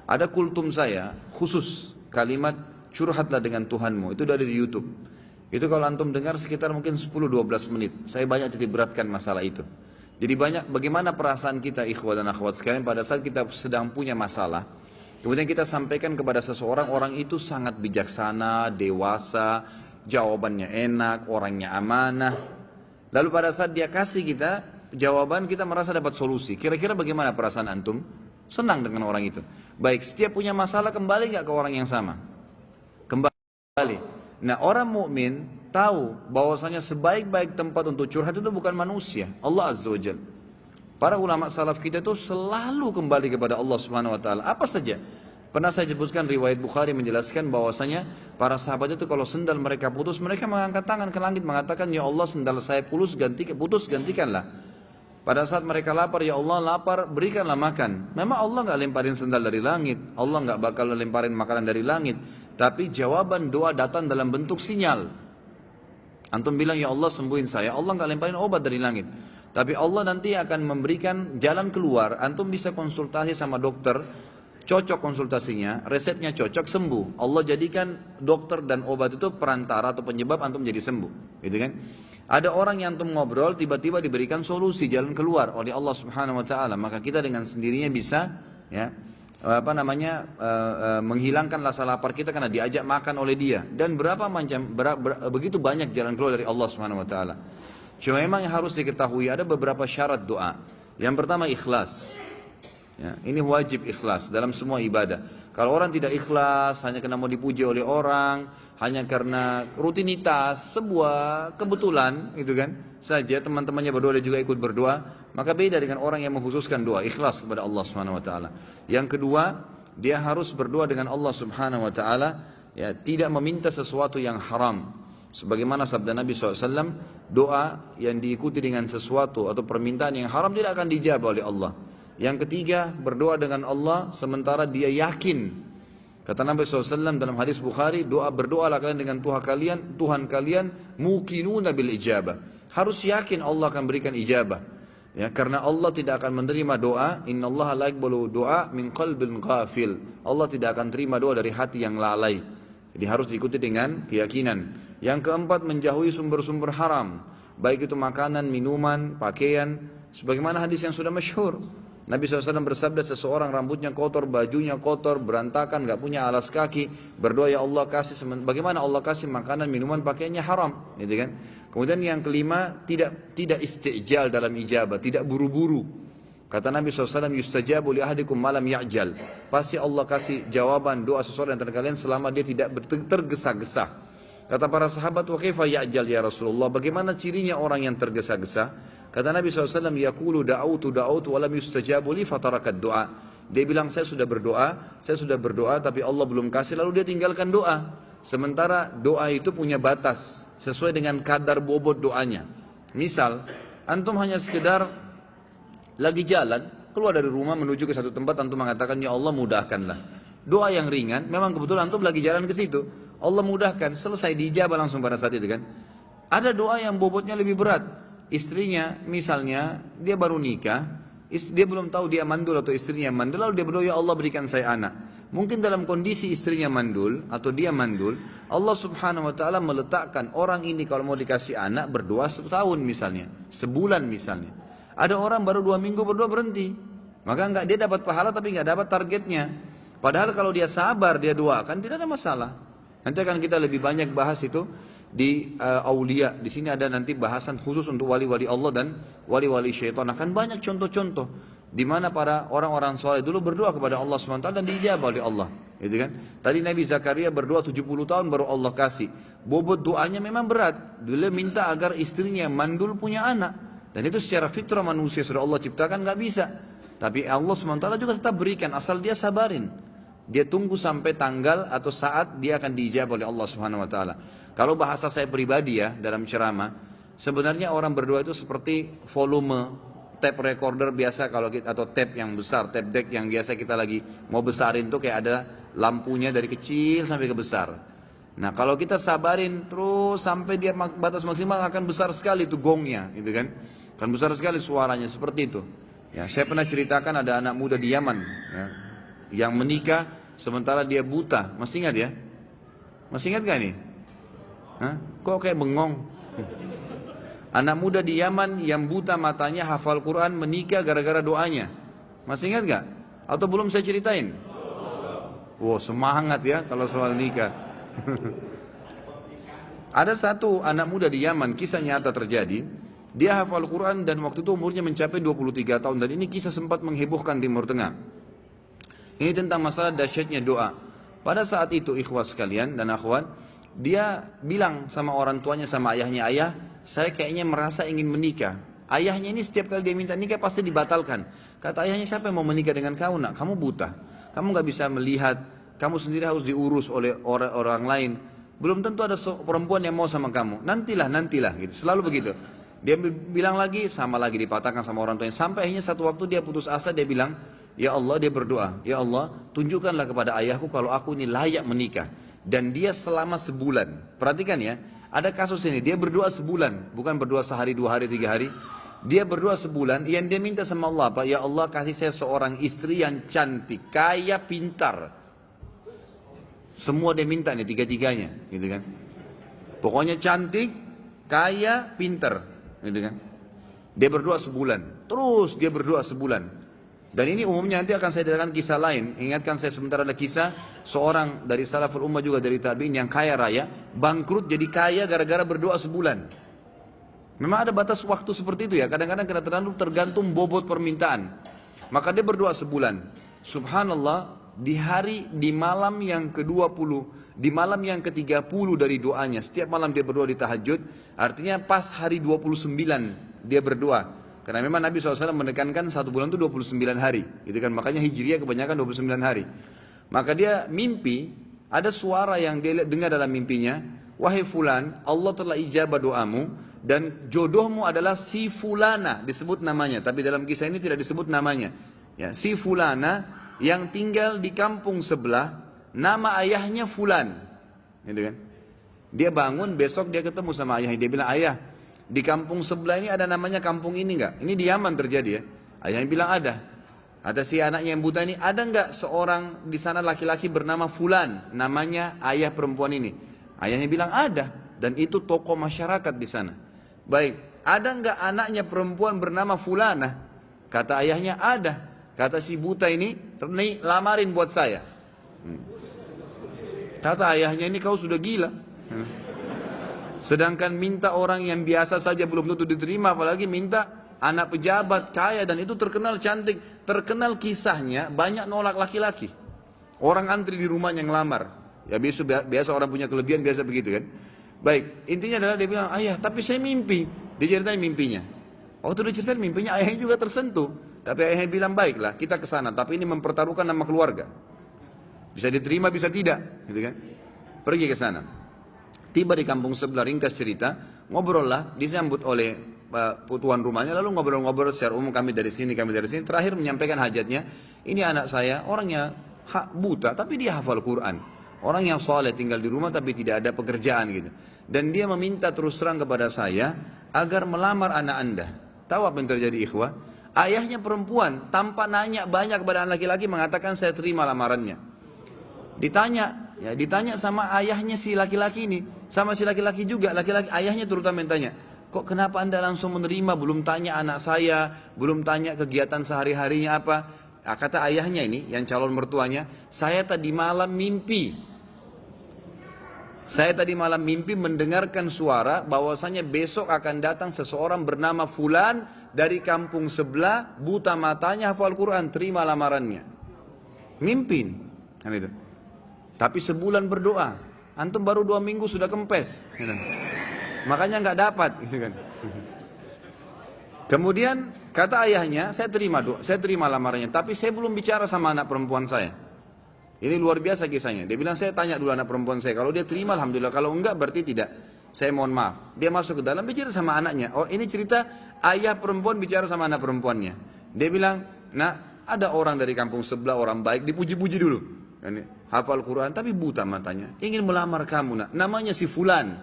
Ada kultum saya khusus kalimat curhatlah dengan Tuhanmu, itu ada di YouTube. Itu kalau antum dengar sekitar mungkin 10-12 menit. Saya banyak titik beratkan masalah itu. Jadi banyak bagaimana perasaan kita ikhwah dan akhwat sekalian pada saat kita sedang punya masalah. Kemudian kita sampaikan kepada seseorang, orang itu sangat bijaksana, dewasa, jawabannya enak, orangnya amanah. Lalu pada saat dia kasih kita jawaban, kita merasa dapat solusi. Kira-kira bagaimana perasaan antum? Senang dengan orang itu. Baik, setiap punya masalah kembali nggak ke orang yang sama? Kembali. Nah, orang mukmin tahu bahwasanya sebaik-baik tempat untuk curhat itu bukan manusia, Allah Azza wa Jalla. Para ulama salaf kita itu selalu kembali kepada Allah Subhanahu wa taala. Apa saja? Pernah saya sebutkan riwayat Bukhari menjelaskan bahwasanya para sahabat itu kalau sendal mereka putus, mereka mengangkat tangan ke langit mengatakan, "Ya Allah, sendal saya putus, gantikanlah." Pada saat mereka lapar, "Ya Allah, lapar, berikanlah makan." Memang Allah enggak lemparin sendal dari langit, Allah enggak bakal lemparin makanan dari langit, tapi jawaban doa datang dalam bentuk sinyal. Antum bilang, "Ya Allah, sembuhin saya." Allah enggak lemparin obat dari langit. Tapi Allah nanti akan memberikan jalan keluar. Antum bisa konsultasi sama dokter, cocok konsultasinya, resepnya cocok, sembuh. Allah jadikan dokter dan obat itu perantara atau penyebab antum jadi sembuh, gitu kan? Ada orang yang antum ngobrol, tiba-tiba diberikan solusi, jalan keluar oleh Allah Subhanahu Wa Taala. Maka kita dengan sendirinya bisa, ya, menghilangkan rasa lapar kita karena diajak makan oleh dia. Dan begitu banyak jalan keluar dari Allah Subhanahu Wa Taala. Cuma memang yang harus diketahui ada beberapa syarat doa. Yang pertama ikhlas. Ya, ini wajib ikhlas dalam semua ibadah. Kalau orang tidak ikhlas hanya karena mau dipuji oleh orang, hanya karena rutinitas, sebuah kebetulan, gitu kan? Saja teman-temannya berdoa dia juga ikut berdoa, maka beda dengan orang yang mengkhususkan doa ikhlas kepada Allah Subhanahu wa taala. Yang kedua, dia harus berdoa dengan Allah Subhanahu wa taala, ya, tidak meminta sesuatu yang haram. Sebagaimana sabda Nabi SAW, doa yang diikuti dengan sesuatu atau permintaan yang haram tidak akan dijawab oleh Allah. Yang ketiga, berdoa dengan Allah sementara dia yakin. Kata Nabi SAW dalam hadis Bukhari, berdoalah kalian dengan Tuhan kalian muqinuna bil ijabah. Harus yakin Allah akan berikan ijabah. Ya, karena Allah tidak akan menerima doa, innallaha la yaqbalu doa min qalbin ghafil. Allah tidak akan terima doa dari hati yang lalai. Jadi harus diikuti dengan keyakinan. Yang keempat, menjauhi sumber-sumber haram, baik itu makanan, minuman, pakaian, sebagaimana hadis yang sudah masyhur. Nabi SAW bersabda, seseorang rambutnya kotor, bajunya kotor, berantakan, gak punya alas kaki, berdoa, "Ya Allah kasih," bagaimana Allah kasih makanan, minuman, pakaiannya haram, gitu kan? Kemudian yang kelima, tidak istijal dalam ijabah, tidak buru-buru. Kata Nabi SAW, "Yustajabu li ahadikum malam ya'jal." Pasti Allah kasih jawaban doa seseorang antara kalian selama dia tidak tergesa-gesa. Kata para sahabat, "Wa kaifa ya'jal ya Rasulullah?" Bagaimana cirinya orang yang tergesa-gesa? Kata Nabi SAW, "Yaqulu da'autu wa lam yustajabu li fatarakat doa." Dia bilang, saya sudah berdoa tapi Allah belum kasih, lalu dia tinggalkan doa. Sementara doa itu punya batas sesuai dengan kadar bobot doanya. Misal, antum hanya sekedar lagi jalan, keluar dari rumah menuju ke satu tempat, antum mengatakan, "Ya Allah, mudahkanlah." Doa yang ringan, memang kebetulan antum lagi jalan ke situ, Allah mudahkan, selesai, dijabah langsung pada saat itu kan. Ada doa yang bobotnya lebih berat. Istrinya misalnya dia baru nikah, Dia belum tahu dia mandul atau istrinya mandul, lalu dia berdoa, ya Allah berikan saya anak. Mungkin dalam kondisi istrinya mandul atau dia mandul, Allah subhanahu wa ta'ala meletakkan orang ini kalau mau dikasih anak berdoa setahun misalnya, sebulan misalnya. Ada orang baru 2 minggu berdoa berhenti, maka enggak, dia dapat pahala tapi enggak dapat targetnya. Padahal kalau dia sabar, dia doakan, tidak ada masalah. Nanti akan kita lebih banyak bahas itu di aulia. Di sini ada nanti bahasan khusus untuk wali-wali Allah dan wali-wali syaitan. Akan banyak contoh-contoh di mana para orang-orang soleh dulu berdoa kepada Allah SWT dan dijabah oleh Allah, gitu kan? Tadi Nabi Zakaria berdoa 70 tahun baru Allah kasih. Bobot doanya memang berat. Dia minta agar istrinya mandul punya anak, dan itu secara fitrah manusia sudah Allah ciptakan, nggak bisa. Tapi Allah SWT juga tetap berikan asal dia sabarin. Dia tunggu sampai tanggal atau saat dia akan diijabah oleh Allah Subhanahu wa taala. Kalau bahasa saya pribadi ya dalam ceramah, sebenarnya orang berdoa itu seperti volume tape recorder biasa kalau kita, atau tape yang besar, tape deck yang biasa kita lagi mau besarin tuh kayak ada lampunya dari kecil sampai ke besar. Nah, kalau kita sabarin terus sampai dia batas maksimal akan besar sekali itu gongnya, gitu kan? Akan besar sekali suaranya seperti itu. Ya, saya pernah ceritakan ada anak muda di Yaman ya, yang menikah sementara dia buta. Masih ingat ya? Masih ingat gak nih? Hah? Kok kayak bengong? Anak muda di Yaman yang buta matanya hafal Quran menikah gara-gara doanya. Masih ingat gak? Atau belum saya ceritain? Wow, semangat ya kalau soal nikah. Ada satu anak muda di Yaman, kisah nyata terjadi. Dia hafal Quran dan waktu itu umurnya mencapai 23 tahun. Dan ini kisah sempat menghebohkan Timur Tengah. Ini tentang masalah dahsyatnya doa. Pada saat itu ikhwah sekalian dan akhwat, dia bilang sama orang tuanya, sama ayahnya, ayah, saya kayaknya merasa ingin menikah. Ayahnya ini setiap kali dia minta nikah pasti dibatalkan. Kata ayahnya, siapa yang mau menikah dengan kamu nak? Kamu buta, kamu gak bisa melihat, kamu sendiri harus diurus oleh orang lain. Belum tentu ada perempuan yang mau sama kamu. Nantilah gitu. Selalu begitu. Dia bilang lagi, sama lagi dipatahkan sama orang tuanya. Sampai akhirnya satu waktu dia putus asa, dia bilang, ya Allah, dia berdoa, ya Allah, tunjukkanlah kepada ayahku kalau aku ini layak menikah. Dan dia selama sebulan, perhatikan ya, ada kasus ini, dia berdoa sebulan, bukan berdoa sehari, 2 hari, 3 hari. Dia berdoa sebulan, yang dia minta sama Allah apa? Ya Allah, kasih saya seorang istri yang cantik, kaya, pintar. Semua dia minta nih, 3-tiganya, gitu kan. Pokoknya cantik, kaya, pintar, gitu kan. Dia berdoa sebulan, terus dia berdoa sebulan. Dan ini umumnya nanti akan saya datangkan kisah lain. Ingatkan saya sebentar ada kisah seorang dari salaful ummah juga dari tabi'in yang kaya raya, bangkrut jadi kaya gara-gara berdoa sebulan. Memang ada batas waktu seperti itu ya. Kadang-kadang tergantung bobot permintaan. Maka dia berdoa sebulan. Subhanallah, di malam yang ke-20, di malam yang ke-30 dari doanya, setiap malam dia berdoa di tahajud, artinya pas hari 29 dia berdoa. Karena memang Nabi SAW menekankan 1 bulan itu 29 hari, gitu kan? Makanya Hijriah kebanyakan 29 hari. Maka dia mimpi, ada suara yang dia dengar dalam mimpinya, wahai fulan, Allah telah ijabah doamu, dan jodohmu adalah si fulana, disebut namanya, tapi dalam kisah ini tidak disebut namanya. Ya, si fulana yang tinggal di kampung sebelah, nama ayahnya fulan, gitu kan? Dia bangun, besok dia ketemu sama ayahnya, dia bilang, ayah, di kampung sebelah ini ada namanya kampung ini enggak? Ini di Yaman terjadi ya. Ayahnya bilang ada. Ada si anaknya yang buta ini, ada enggak seorang di sana laki-laki bernama Fulan, namanya ayah perempuan ini? Ayahnya bilang ada, dan itu tokoh masyarakat di sana. Baik, ada enggak anaknya perempuan bernama Fulana? Kata ayahnya ada. Kata si buta ini, lamarin buat saya. Kata ayahnya, ini kau sudah gila. Sedangkan minta orang yang biasa saja belum tentu diterima, apalagi minta anak pejabat kaya, dan itu terkenal cantik, terkenal kisahnya banyak nolak laki-laki. Orang antri di rumahnya ngelamar. Ya biasa orang punya kelebihan biasa begitu kan. Baik, intinya adalah dia bilang, ayah tapi saya mimpi. Dia ceritain mimpinya. Waktu dia ceritain mimpinya, ayahnya juga tersentuh. Tapi ayahnya bilang, baiklah kita ke sana, tapi ini mempertaruhkan nama keluarga. Bisa diterima bisa tidak, gitu kan. Pergi ke sana. Tiba di kampung sebelah, ringkas cerita, ngobrol lah, disambut oleh tuan rumahnya, lalu ngobrol-ngobrol secara umum, kami dari sini, terakhir menyampaikan hajatnya, ini anak saya, orangnya buta, tapi dia hafal Quran, orang yang soleh tinggal di rumah, tapi tidak ada pekerjaan gitu, dan dia meminta terus terang kepada saya, agar melamar anak anda. Tahu apa yang terjadi ikhwah? Ayahnya perempuan, tanpa nanya banyak kepada anak laki-laki mengatakan saya terima lamarannya. Ditanya sama ayahnya si laki-laki ini, sama si laki-laki juga, laki-laki ayahnya terutama yang tanya, kok kenapa anda langsung menerima, belum tanya anak saya, belum tanya kegiatan sehari-harinya apa? Kata ayahnya ini, yang calon mertuanya, saya tadi malam mimpi mendengarkan suara bahwasanya besok akan datang seseorang bernama Fulan dari kampung sebelah, buta matanya, hafal Quran, terima lamarannya. Mimpi nih, kan itu. Tapi sebulan berdoa, antum baru 2 minggu sudah kempes, gitu. Makanya nggak dapat, gitu kan. Kemudian kata ayahnya, saya terima lamarannya, tapi saya belum bicara sama anak perempuan saya. Ini luar biasa kisahnya. Dia bilang, saya tanya dulu anak perempuan saya. Kalau dia terima, alhamdulillah. Kalau enggak, berarti tidak. Saya mohon maaf. Dia masuk ke dalam, bicara sama anaknya. Oh, ini cerita ayah perempuan bicara sama anak perempuannya. Dia bilang, nah, ada orang dari kampung sebelah, orang baik, dipuji-puji dulu. Hafal Quran, tapi buta matanya. Ingin melamar kamu, nak. Namanya si Fulan.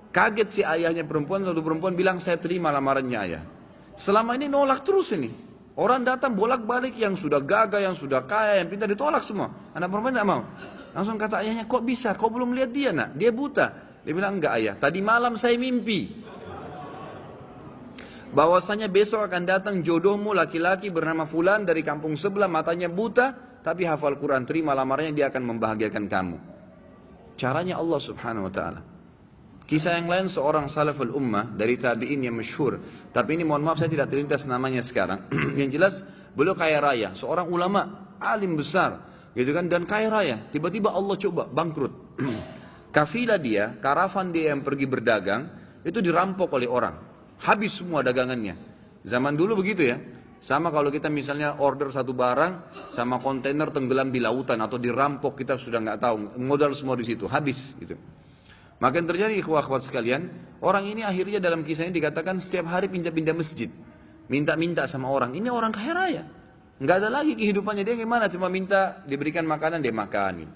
Kaget si ayahnya perempuan, satu perempuan bilang, saya terima lamarannya ayah. Selama ini nolak terus ini. Orang datang bolak-balik, yang sudah gagah, yang sudah kaya, yang pintar, ditolak semua. Anak perempuan tidak mau. Langsung kata ayahnya, kok bisa? Kau belum lihat dia, nak? Dia buta. Dia bilang, enggak ayah, tadi malam saya mimpi bahwasanya besok akan datang jodohmu laki-laki bernama Fulan dari kampung sebelah, matanya buta, tapi hafal Quran, terima lamarannya, dia akan membahagiakan kamu. Caranya Allah subhanahu wa ta'ala. Kisah yang lain seorang salaful ummah dari tabi'in yang masyhur. Tapi ini mohon maaf saya tidak terlintas namanya sekarang. Yang jelas beliau kaya raya, seorang ulama, alim besar, gitu kan, dan kaya raya. Tiba-tiba Allah coba bangkrut. Kafilah dia, karavan dia yang pergi berdagang, itu dirampok oleh orang. Habis semua dagangannya. Zaman dulu begitu ya. Sama kalau kita misalnya order satu barang, sama kontainer tenggelam di lautan atau dirampok, kita sudah nggak tahu, modal semua di situ, habis gitu. Maka yang terjadi ikhwah-ikhwat sekalian, orang ini akhirnya dalam kisah ini dikatakan setiap hari pindah-pindah masjid, minta-minta sama orang. Ini orang kaya raya, nggak ada lagi kehidupannya, dia gimana? Cuma minta diberikan makanan, dia makan.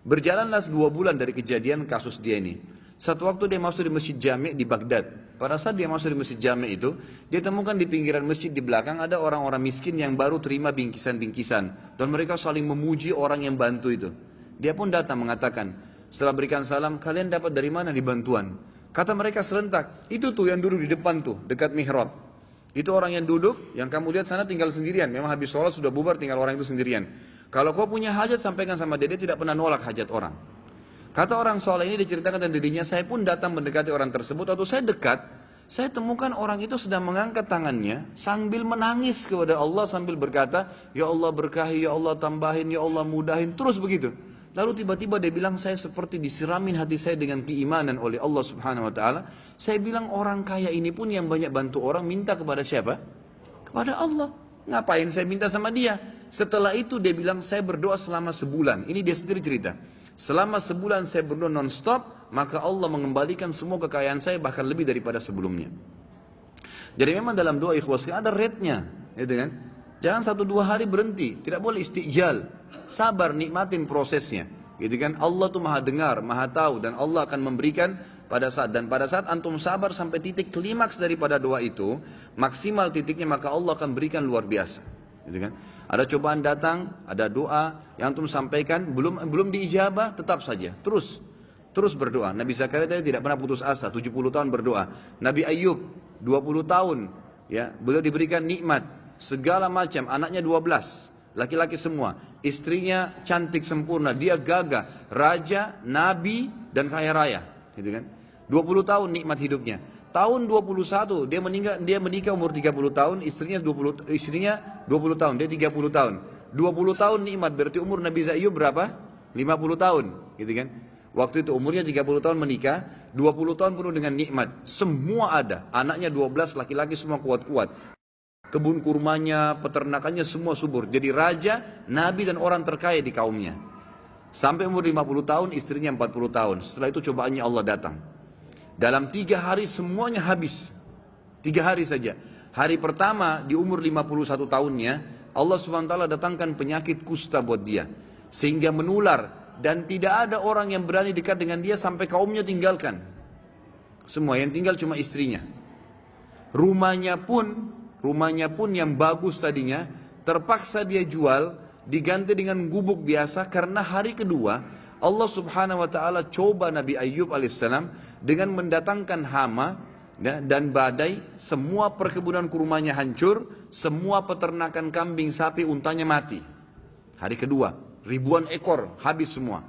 Berjalanlah 2 bulan dari kejadian kasus dia ini. Satu waktu dia masuk di masjid Jami' di Baghdad. Pada saat dia masuk di masjid Jami' itu, dia temukan di pinggiran masjid di belakang ada orang-orang miskin yang baru terima bingkisan-bingkisan, dan mereka saling memuji orang yang bantu itu. Dia pun datang mengatakan, setelah berikan salam, kalian dapat dari mana nih bantuan? Kata mereka serentak, itu tuh yang duduk di depan tuh, dekat mihrab. Itu orang yang duduk, yang kamu lihat sana tinggal sendirian. Memang habis sholat sudah bubar, tinggal orang itu sendirian. Kalau kau punya hajat, sampaikan sama dia tidak pernah nolak hajat orang. Kata orang soleh ini diceritakan dan dirinya, saya pun datang mendekati orang tersebut. Waktu saya dekat, saya temukan orang itu sedang mengangkat tangannya sambil menangis kepada Allah, sambil berkata, ya Allah berkahi, ya Allah tambahin, ya Allah mudahin, terus begitu. Lalu tiba-tiba dia bilang, saya seperti disiramin hati saya dengan keimanan oleh Allah subhanahu wa ta'ala. Saya bilang, orang kaya ini pun yang banyak bantu orang, minta kepada siapa? Kepada Allah. Ngapain saya minta sama dia? Setelah itu dia bilang, saya berdoa selama sebulan. Ini dia sendiri cerita. Selama sebulan saya berdoa non-stop, maka Allah mengembalikan semua kekayaan saya, bahkan lebih daripada sebelumnya. Jadi memang dalam doa ikhwas ada rate-nya, gitu kan? Jangan 1-2 hari berhenti, tidak boleh istijal. Sabar, nikmatin prosesnya, gitu kan? Allah tuh maha dengar, maha tahu, dan Allah akan memberikan pada saat antum sabar sampai titik klimaks daripada doa itu, maksimal titiknya, maka Allah akan berikan luar biasa, gitu kan? Ada cobaan datang, ada doa yang antum sampaikan, belum diijabah, tetap saja, terus berdoa. Nabi Zakaria tadi tidak pernah putus asa, 70 tahun berdoa. Nabi Ayub 20 tahun, ya, beliau diberikan nikmat segala macam, anaknya 12. Laki-laki semua, istrinya cantik sempurna, dia gagah, raja, nabi, dan kaya raya, gitu kan? 20 tahun nikmat hidupnya. Tahun 21 dia menikah umur 30 tahun, istrinya 20 tahun, dia 30 tahun. 20 tahun nikmat, berarti umur Nabi Ayub berapa? 50 tahun, gitu kan? Waktu itu umurnya 30 tahun menikah, 20 tahun penuh dengan nikmat. Semua ada, anaknya 12, laki-laki semua kuat-kuat. Kebun kurmanya, peternakannya semua subur. Jadi raja, nabi dan orang terkaya di kaumnya. Sampai umur 50 tahun, istrinya 40 tahun. Setelah itu cobaannya Allah datang. Dalam 3 hari semuanya habis. 3 hari saja. Hari pertama di umur 51 tahunnya, Allah SWT datangkan penyakit kusta buat dia. Sehingga menular. Dan tidak ada orang yang berani dekat dengan dia sampai kaumnya tinggalkan. Semua yang tinggal cuma istrinya. Rumahnya pun rumahnya pun yang bagus tadinya, terpaksa dia jual, diganti dengan gubuk biasa karena hari kedua Allah subhanahu wa ta'ala coba Nabi Ayyub alaihissalam dengan mendatangkan hama dan badai, semua perkebunan kurmanya hancur, semua peternakan kambing, sapi, untanya mati. Hari kedua, ribuan ekor habis semua.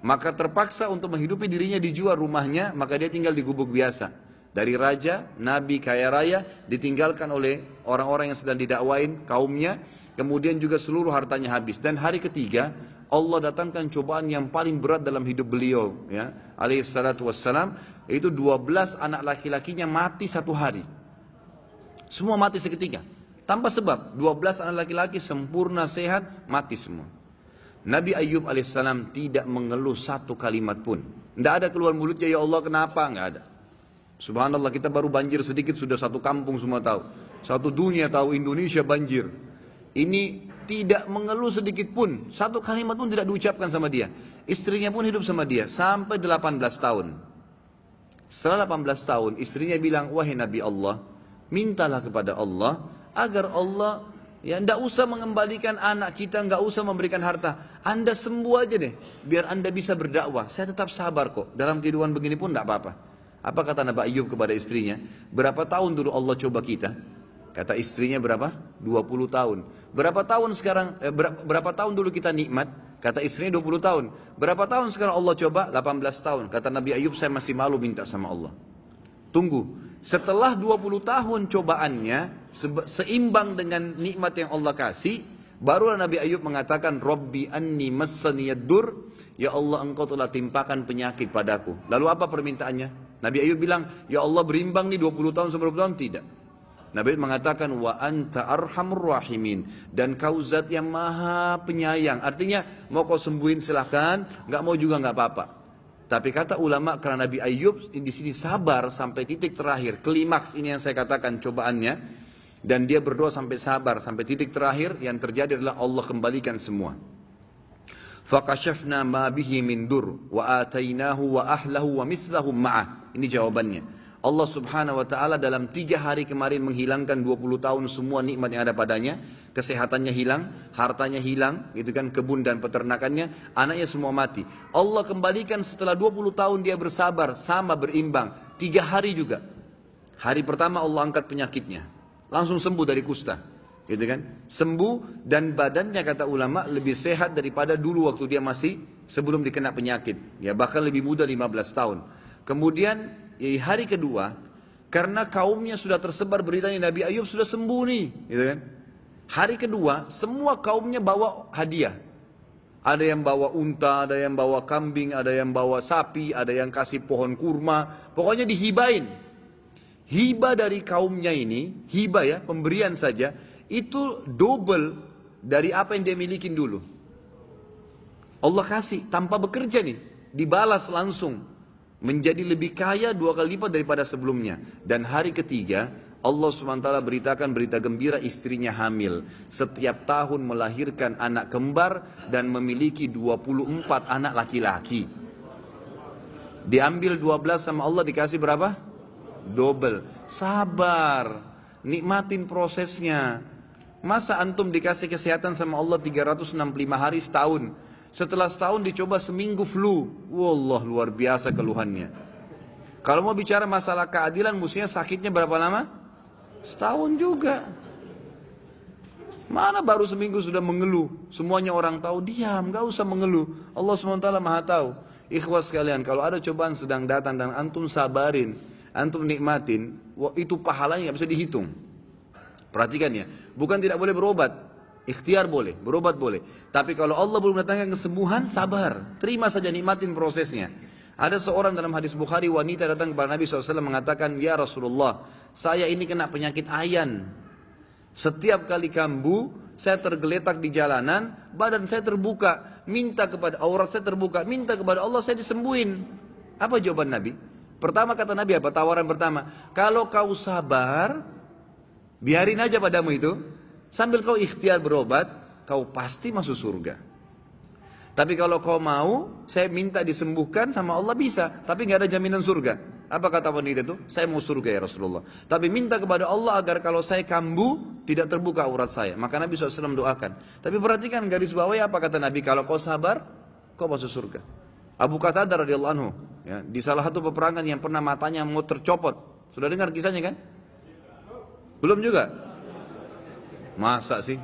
Maka terpaksa untuk menghidupi dirinya dijual rumahnya, maka dia tinggal di gubuk biasa. Dari raja, nabi, kaya raya, ditinggalkan oleh orang-orang yang sedang didakwain kaumnya, kemudian juga seluruh hartanya habis. Dan hari ketiga, Allah datangkan cobaan yang paling berat dalam hidup beliau, ya, alaihi salatu wassalam, yaitu 12 anak laki-lakinya mati satu hari. Semua mati seketika, tanpa sebab. 12 anak laki-laki sempurna sehat, mati semua. Nabi Ayyub alaihissalam tidak mengeluh satu kalimat pun. Tidak ada keluar mulutnya, ya Allah kenapa, nggak ada. Subhanallah, kita baru banjir sedikit sudah satu kampung semua tahu, satu dunia tahu Indonesia banjir. Ini tidak mengeluh sedikit pun, satu kalimat pun tidak diucapkan sama dia. Istrinya pun hidup sama dia sampai 18 tahun. Setelah 18 tahun, istrinya bilang, wahai Nabi Allah, mintalah kepada Allah agar Allah ya tidak usah mengembalikan anak kita, nggak usah memberikan harta. Anda sembuh aja deh, biar Anda bisa berdakwah. Saya tetap sabar kok, dalam kehidupan begini pun tidak apa-apa. Apa kata Nabi Ayyub kepada istrinya? Berapa tahun dulu Allah coba kita? Kata istrinya berapa? 20 tahun. Berapa tahun sekarang? Berapa tahun dulu kita nikmat? Kata istrinya 20 tahun. Berapa tahun sekarang Allah coba? 18 tahun. Kata Nabi Ayyub, saya masih malu minta sama Allah. Tunggu. Setelah 20 tahun cobaannya, seimbang dengan nikmat yang Allah kasih, barulah Nabi Ayyub mengatakan, Rabbi anni massaniyad dur, ya Allah engkau telah timpakan penyakit padaku. Lalu apa permintaannya? Nabi Ayyub bilang, ya Allah berimbang nih 20 tahun 10 tahun, tidak. Nabi mengatakan wa anta arhamur rahimin, dan kau zat yang maha penyayang. Artinya mau kau sembuhin silahkan, nggak mau juga nggak apa-apa. Tapi kata ulama, karena Nabi Ayyub di sini sabar sampai titik terakhir, klimaks ini yang saya katakan cobaannya, dan dia berdoa sampai sabar sampai titik terakhir, yang terjadi adalah Allah kembalikan semua. Fakashafna ma bihi min dur wa atainahu wa ahlahu wa mithlahum ma'ah. Ini jawabannya. Allah subhanahu wa ta'ala dalam 3 hari kemarin menghilangkan 20 tahun semua nikmat yang ada padanya. Kesehatannya hilang, hartanya hilang, gitu kan, kebun dan peternakannya, anaknya semua mati. Allah kembalikan setelah 20 tahun dia bersabar, sama berimbang. 3 hari juga. Hari pertama Allah angkat penyakitnya, langsung sembuh dari kusta, gitu kan. Sembuh dan badannya kata ulama lebih sehat daripada dulu waktu dia masih sebelum dikena penyakit. Ya bahkan lebih muda 15 tahun. Kemudian hari kedua, karena kaumnya sudah tersebar beritanya Nabi Ayyub sudah sembuh nih, gitu kan. Hari kedua, semua kaumnya bawa hadiah. Ada yang bawa unta, ada yang bawa kambing, ada yang bawa sapi, ada yang kasih pohon kurma. Pokoknya dihibain. Hibah dari kaumnya ini, hibah ya, pemberian saja, itu double dari apa yang dia milikin dulu. Allah kasih tanpa bekerja nih, dibalas langsung. Menjadi lebih kaya 2 kali lipat daripada sebelumnya. Dan hari ketiga, Allah SWT beritakan berita gembira, istrinya hamil. Setiap tahun melahirkan anak kembar dan memiliki 24 anak laki-laki. Diambil 12 sama Allah, dikasih berapa? Double. Sabar, nikmatin prosesnya. Masa antum dikasih kesehatan sama Allah 365 hari setahun, setelah setahun dicoba seminggu flu, wallah luar biasa keluhannya. Kalau mau bicara masalah keadilan, mestinya sakitnya berapa lama? Setahun juga. Mana baru seminggu sudah mengeluh, semuanya orang tahu, diam, gak usah mengeluh. Allah SWT maha tahu. Ikhwas sekalian, kalau ada cobaan sedang datang dan antum sabarin, antum nikmatin, itu pahalanya gak bisa dihitung. Perhatikan ya, bukan tidak boleh berobat, ikhtiar boleh, berobat boleh. Tapi kalau Allah belum datangkan kesembuhan, sabar, terima saja, nikmatin prosesnya. Ada seorang dalam hadis Bukhari, wanita datang kepada Nabi SAW mengatakan, ya Rasulullah, saya ini kena penyakit ayan. Setiap kali kambuh, saya tergeletak di jalanan, badan saya terbuka, minta kepada aurat saya terbuka, minta kepada Allah saya disembuhin. Apa jawaban Nabi? Pertama kata Nabi apa? Tawaran pertama, kalau kau sabar, biarin aja padamu itu, sambil kau ikhtiar berobat, kau pasti masuk surga. Tapi kalau kau mau, saya minta disembuhkan sama Allah bisa, tapi nggak ada jaminan surga. Apa kata wanita itu? Saya mau surga ya Rasulullah. Tapi minta kepada Allah agar kalau saya kambuh, tidak terbuka aurat saya. Maka Nabi SAW doakan. Tapi perhatikan garis bawahnya apa kata Nabi? Kalau kau sabar, kau masuk surga. Abu Qatadah radhiyallahu anhu, ya, di salah satu peperangan yang pernah matanya mau tercopot. Sudah dengar kisahnya kan? Belum juga? Masa sih?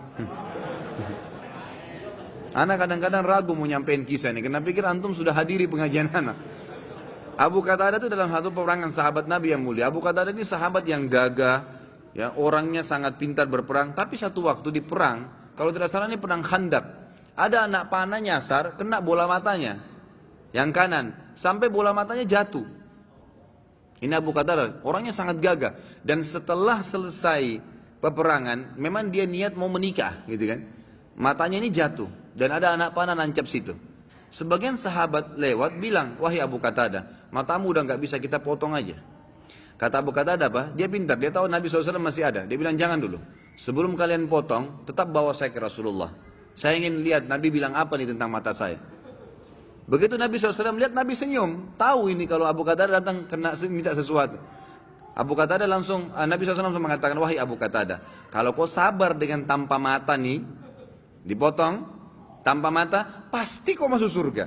Anak kadang-kadang ragu mau nyampein kisah ini. Karena pikir antum sudah hadiri pengajian anak. Abu Qatadah itu dalam satu peperangan sahabat Nabi yang mulia. Abu Qatadah ini sahabat yang gagah, ya, orangnya sangat pintar berperang. Tapi satu waktu di perang, kalau tidak salah ini perang Khandaq, ada anak panah nyasar, kena bola matanya, yang kanan, sampai bola matanya jatuh. Ini Abu Qatadah, orangnya sangat gagah. Dan setelah selesai peperangan, memang dia niat mau menikah, gitu kan? Matanya ini jatuh, dan ada anak panah nancap situ. Sebagian sahabat lewat bilang, wahai Abu Qatadah, matamu udah nggak bisa, kita potong aja. Kata Abu Qatadah apa? Dia pintar, dia tahu Nabi SAW masih ada. Dia bilang, jangan dulu. Sebelum kalian potong, tetap bawa saya ke Rasulullah. Saya ingin lihat Nabi bilang apa nih tentang mata saya. Begitu Nabi SAW lihat, Nabi senyum. Tahu ini kalau Abu Qatadah datang kena minta sesuatu. Abu Qatadah langsung, Nabi SAW langsung mengatakan, wahai Abu Qatadah, kalau kau sabar dengan tanpa mata nih, dipotong, tanpa mata, pasti kau masuk surga.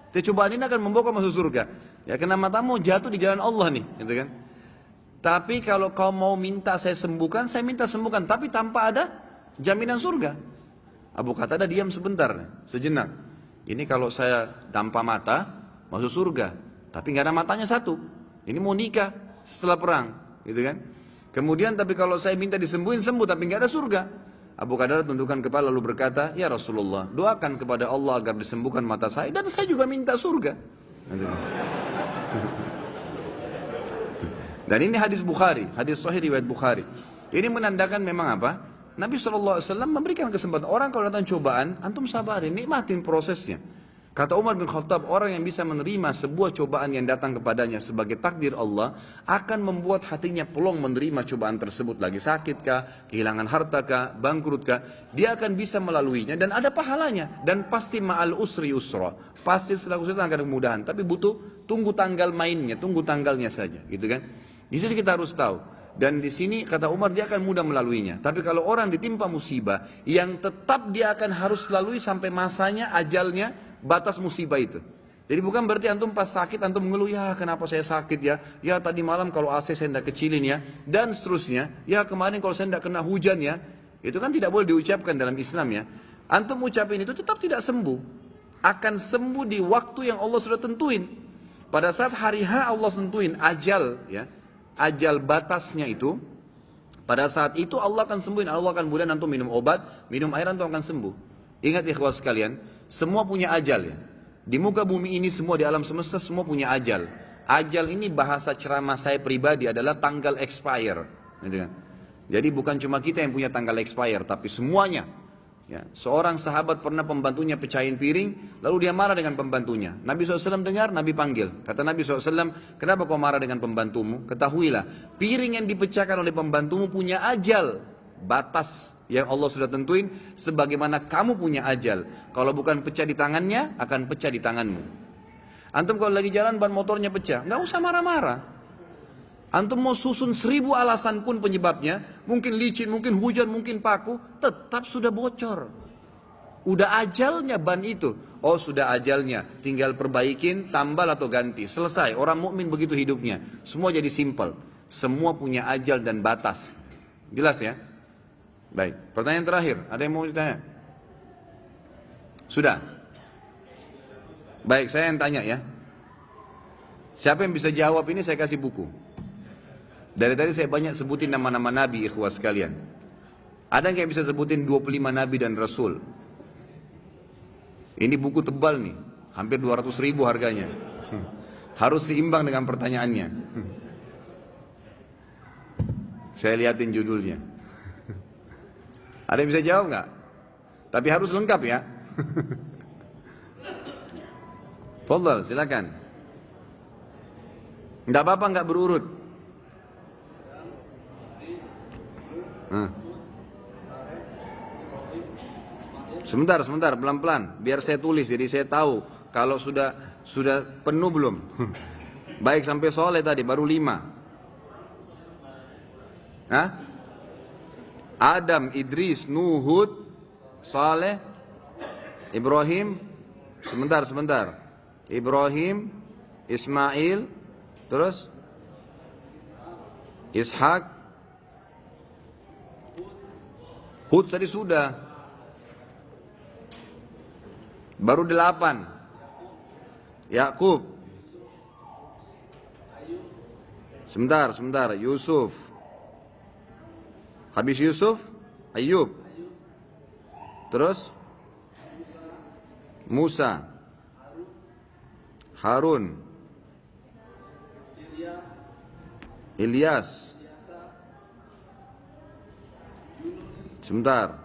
Cobaan ini akan membawa kau masuk surga. Ya, karena matamu jatuh di jalan Allah nih, gitu kan. Tapi kalau kau mau minta saya sembuhkan, saya minta sembuhkan, tapi tanpa ada jaminan surga. Abu Qatadah diam sebentar, sejenak. Ini kalau saya tanpa mata, masuk surga. Tapi nggak ada matanya satu. Ini mau nikah setelah perang, gitu kan. Kemudian tapi kalau saya minta disembuhin, sembuh, tapi nggak ada surga. Abu Qatadah tundukkan kepala lalu berkata, ya Rasulullah, doakan kepada Allah agar disembuhkan mata saya, dan saya juga minta surga. Dan ini hadis Bukhari, hadis sahih riwayat Bukhari. Ini menandakan memang apa? Nabi SAW memberikan kesempatan. Orang kalau datang cobaan, antum sabarin, nikmatin prosesnya. Kata Umar bin Khattab, orang yang bisa menerima sebuah cobaan yang datang kepadanya sebagai takdir Allah, akan membuat hatinya pelong menerima cobaan tersebut. Lagi sakit kah, kehilangan harta kah, bangkrut kah, dia akan bisa melaluinya dan ada pahalanya. Dan pasti ma'al usri usra, pasti setelah kesulitan akan kemudahan. Tapi butuh tunggu tanggal mainnya, tunggu tanggalnya saja, gitu kan. Di sini kita harus tahu. Dan di sini kata Umar dia akan mudah melaluinya. Tapi kalau orang ditimpa musibah yang tetap dia akan harus lalui sampai masanya, ajalnya, batas musibah itu. Jadi bukan berarti antum pas sakit antum mengeluh, ya kenapa saya sakit ya, ya tadi malam kalau AC saya tidak kecilin ya, dan seterusnya, ya kemarin kalau saya tidak kena hujan ya. Itu kan tidak boleh diucapkan dalam Islam ya. Antum ucapin itu tetap tidak sembuh. Akan sembuh di waktu yang Allah sudah tentuin. Pada saat hari H Allah tentuin ajal ya, ajal batasnya itu, pada saat itu Allah akan sembuhin. Allah akan kemudian antum minum obat, minum air, antum akan sembuh. Ingat ikhwah sekalian, semua punya ajal ya. Di muka bumi ini semua, di alam semesta semua punya ajal. Ajal ini bahasa ceramah saya pribadi adalah tanggal expire, gitu kan? Jadi bukan cuma kita yang punya tanggal expire, tapi semuanya. Ya, seorang sahabat pernah pembantunya pecahin piring, lalu dia marah dengan pembantunya. Nabi SAW dengar, Nabi panggil. Kata Nabi SAW, kenapa kau marah dengan pembantumu? Ketahuilah, piring yang dipecahkan oleh pembantumu punya ajal, batas yang Allah sudah tentuin, sebagaimana kamu punya ajal. Kalau bukan pecah di tangannya, akan pecah di tanganmu. Antum kalau lagi jalan ban motornya pecah, nggak usah marah-marah. Antum mau susun 1000 alasan pun penyebabnya, mungkin licin, mungkin hujan, mungkin paku, tetap sudah bocor. Udah ajalnya ban itu. Oh sudah ajalnya, tinggal perbaikin, tambal atau ganti. Selesai, orang mukmin begitu hidupnya. Semua jadi simpel. Semua punya ajal dan batas. Jelas ya? Baik, pertanyaan terakhir, ada yang mau ditanya? Sudah? Baik, saya yang tanya ya. Siapa yang bisa jawab ini saya kasih buku. Dari tadi saya banyak sebutin nama-nama Nabi ikhwas sekalian. Ada yang bisa sebutin 25 Nabi dan Rasul. Ini buku tebal nih, hampir 200.000 harganya. Harus seimbang dengan pertanyaannya. Saya liatin judulnya. Ada yang bisa jawab nggak? Tapi harus lengkap ya. Fadhal, silakan. Nggak apa-apa nggak berurut. Sebentar, pelan-pelan. Biar saya tulis, jadi saya tahu kalau sudah penuh belum. Baik, sampai soleh tadi, baru 5. Hah? Adam, Idris, Nuh, Hud, Saleh, Ibrahim. Sebentar. Ibrahim, Ismail, terus Ishak, Hud tadi sudah. Baru 8. Yakub. Sebentar. Yusuf. Habis Yusuf, Ayub. Terus Musa, Harun, Ilyas. Sebentar.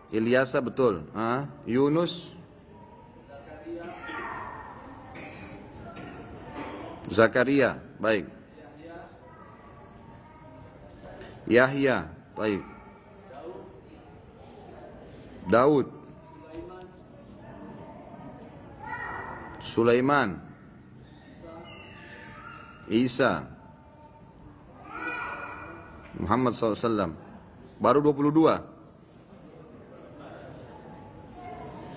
Ilyasa betul. Yunus, Zakaria. Baik. Yahya. Baik. Daud, Sulaiman, Isa, Muhammad SAW. Baru 22.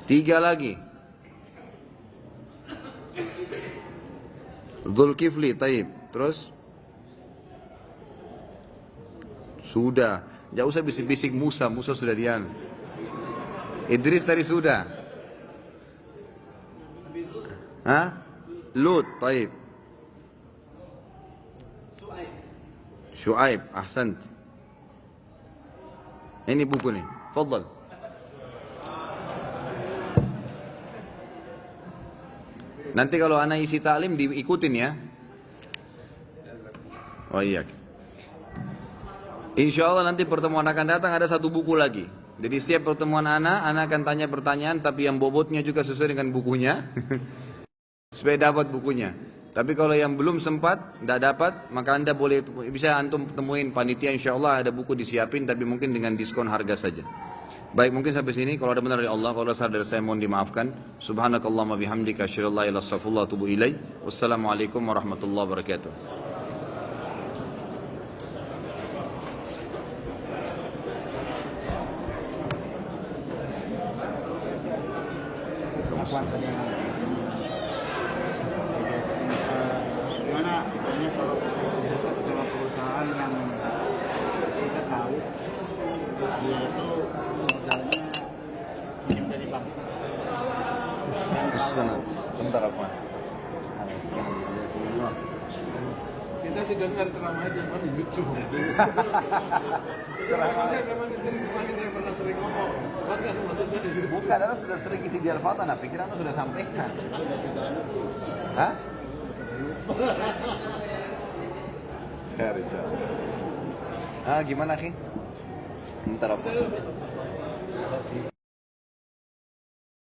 3 lagi. Zulkifli, taib. Terus? Sudah. Jangan usah bisik-bisik Musa sudah dian. Idris tadi sudah. Lut, taib. Syuaib, ahsant. Ini buku nih, fadhal. Nanti kalau anak isi taklim diikutin ya. Oh iya. Insya Allah nanti pertemuan akan datang ada 1 buku lagi. Jadi setiap pertemuan anak akan tanya pertanyaan, tapi yang bobotnya juga sesuai dengan bukunya. Supaya dapat bukunya. Tapi kalau yang belum sempat, tidak dapat, maka anda bisa antum temuin panitia, insya Allah ada buku disiapin, tapi mungkin dengan diskon harga saja. Baik, mungkin sampai sini. Kalau ada benar dari Allah, kalau salah dari saya mohon dimaafkan. Subhanakallahumma bihamdika asyhadu an la ilaha illa anta astaghfiruka wa atubu ilaik. Wassalamualaikum warahmatullahi wabarakatuh. Gimana ini kalau sama perusahaan yang kita tahu dia itu modalnya minim dari bank. Sebentar apa? Kita sih dengar ceramah aja, kan lucu. Ceramahnya sama sendiri kemarin dia pernah sering ngomong. Kan maksudnya lucu. Bukan, anda sudah sering isi di Al-Fatah, nah pikiran anda sudah sampaikan. Hah? Gimana, Ki? Bentar apa?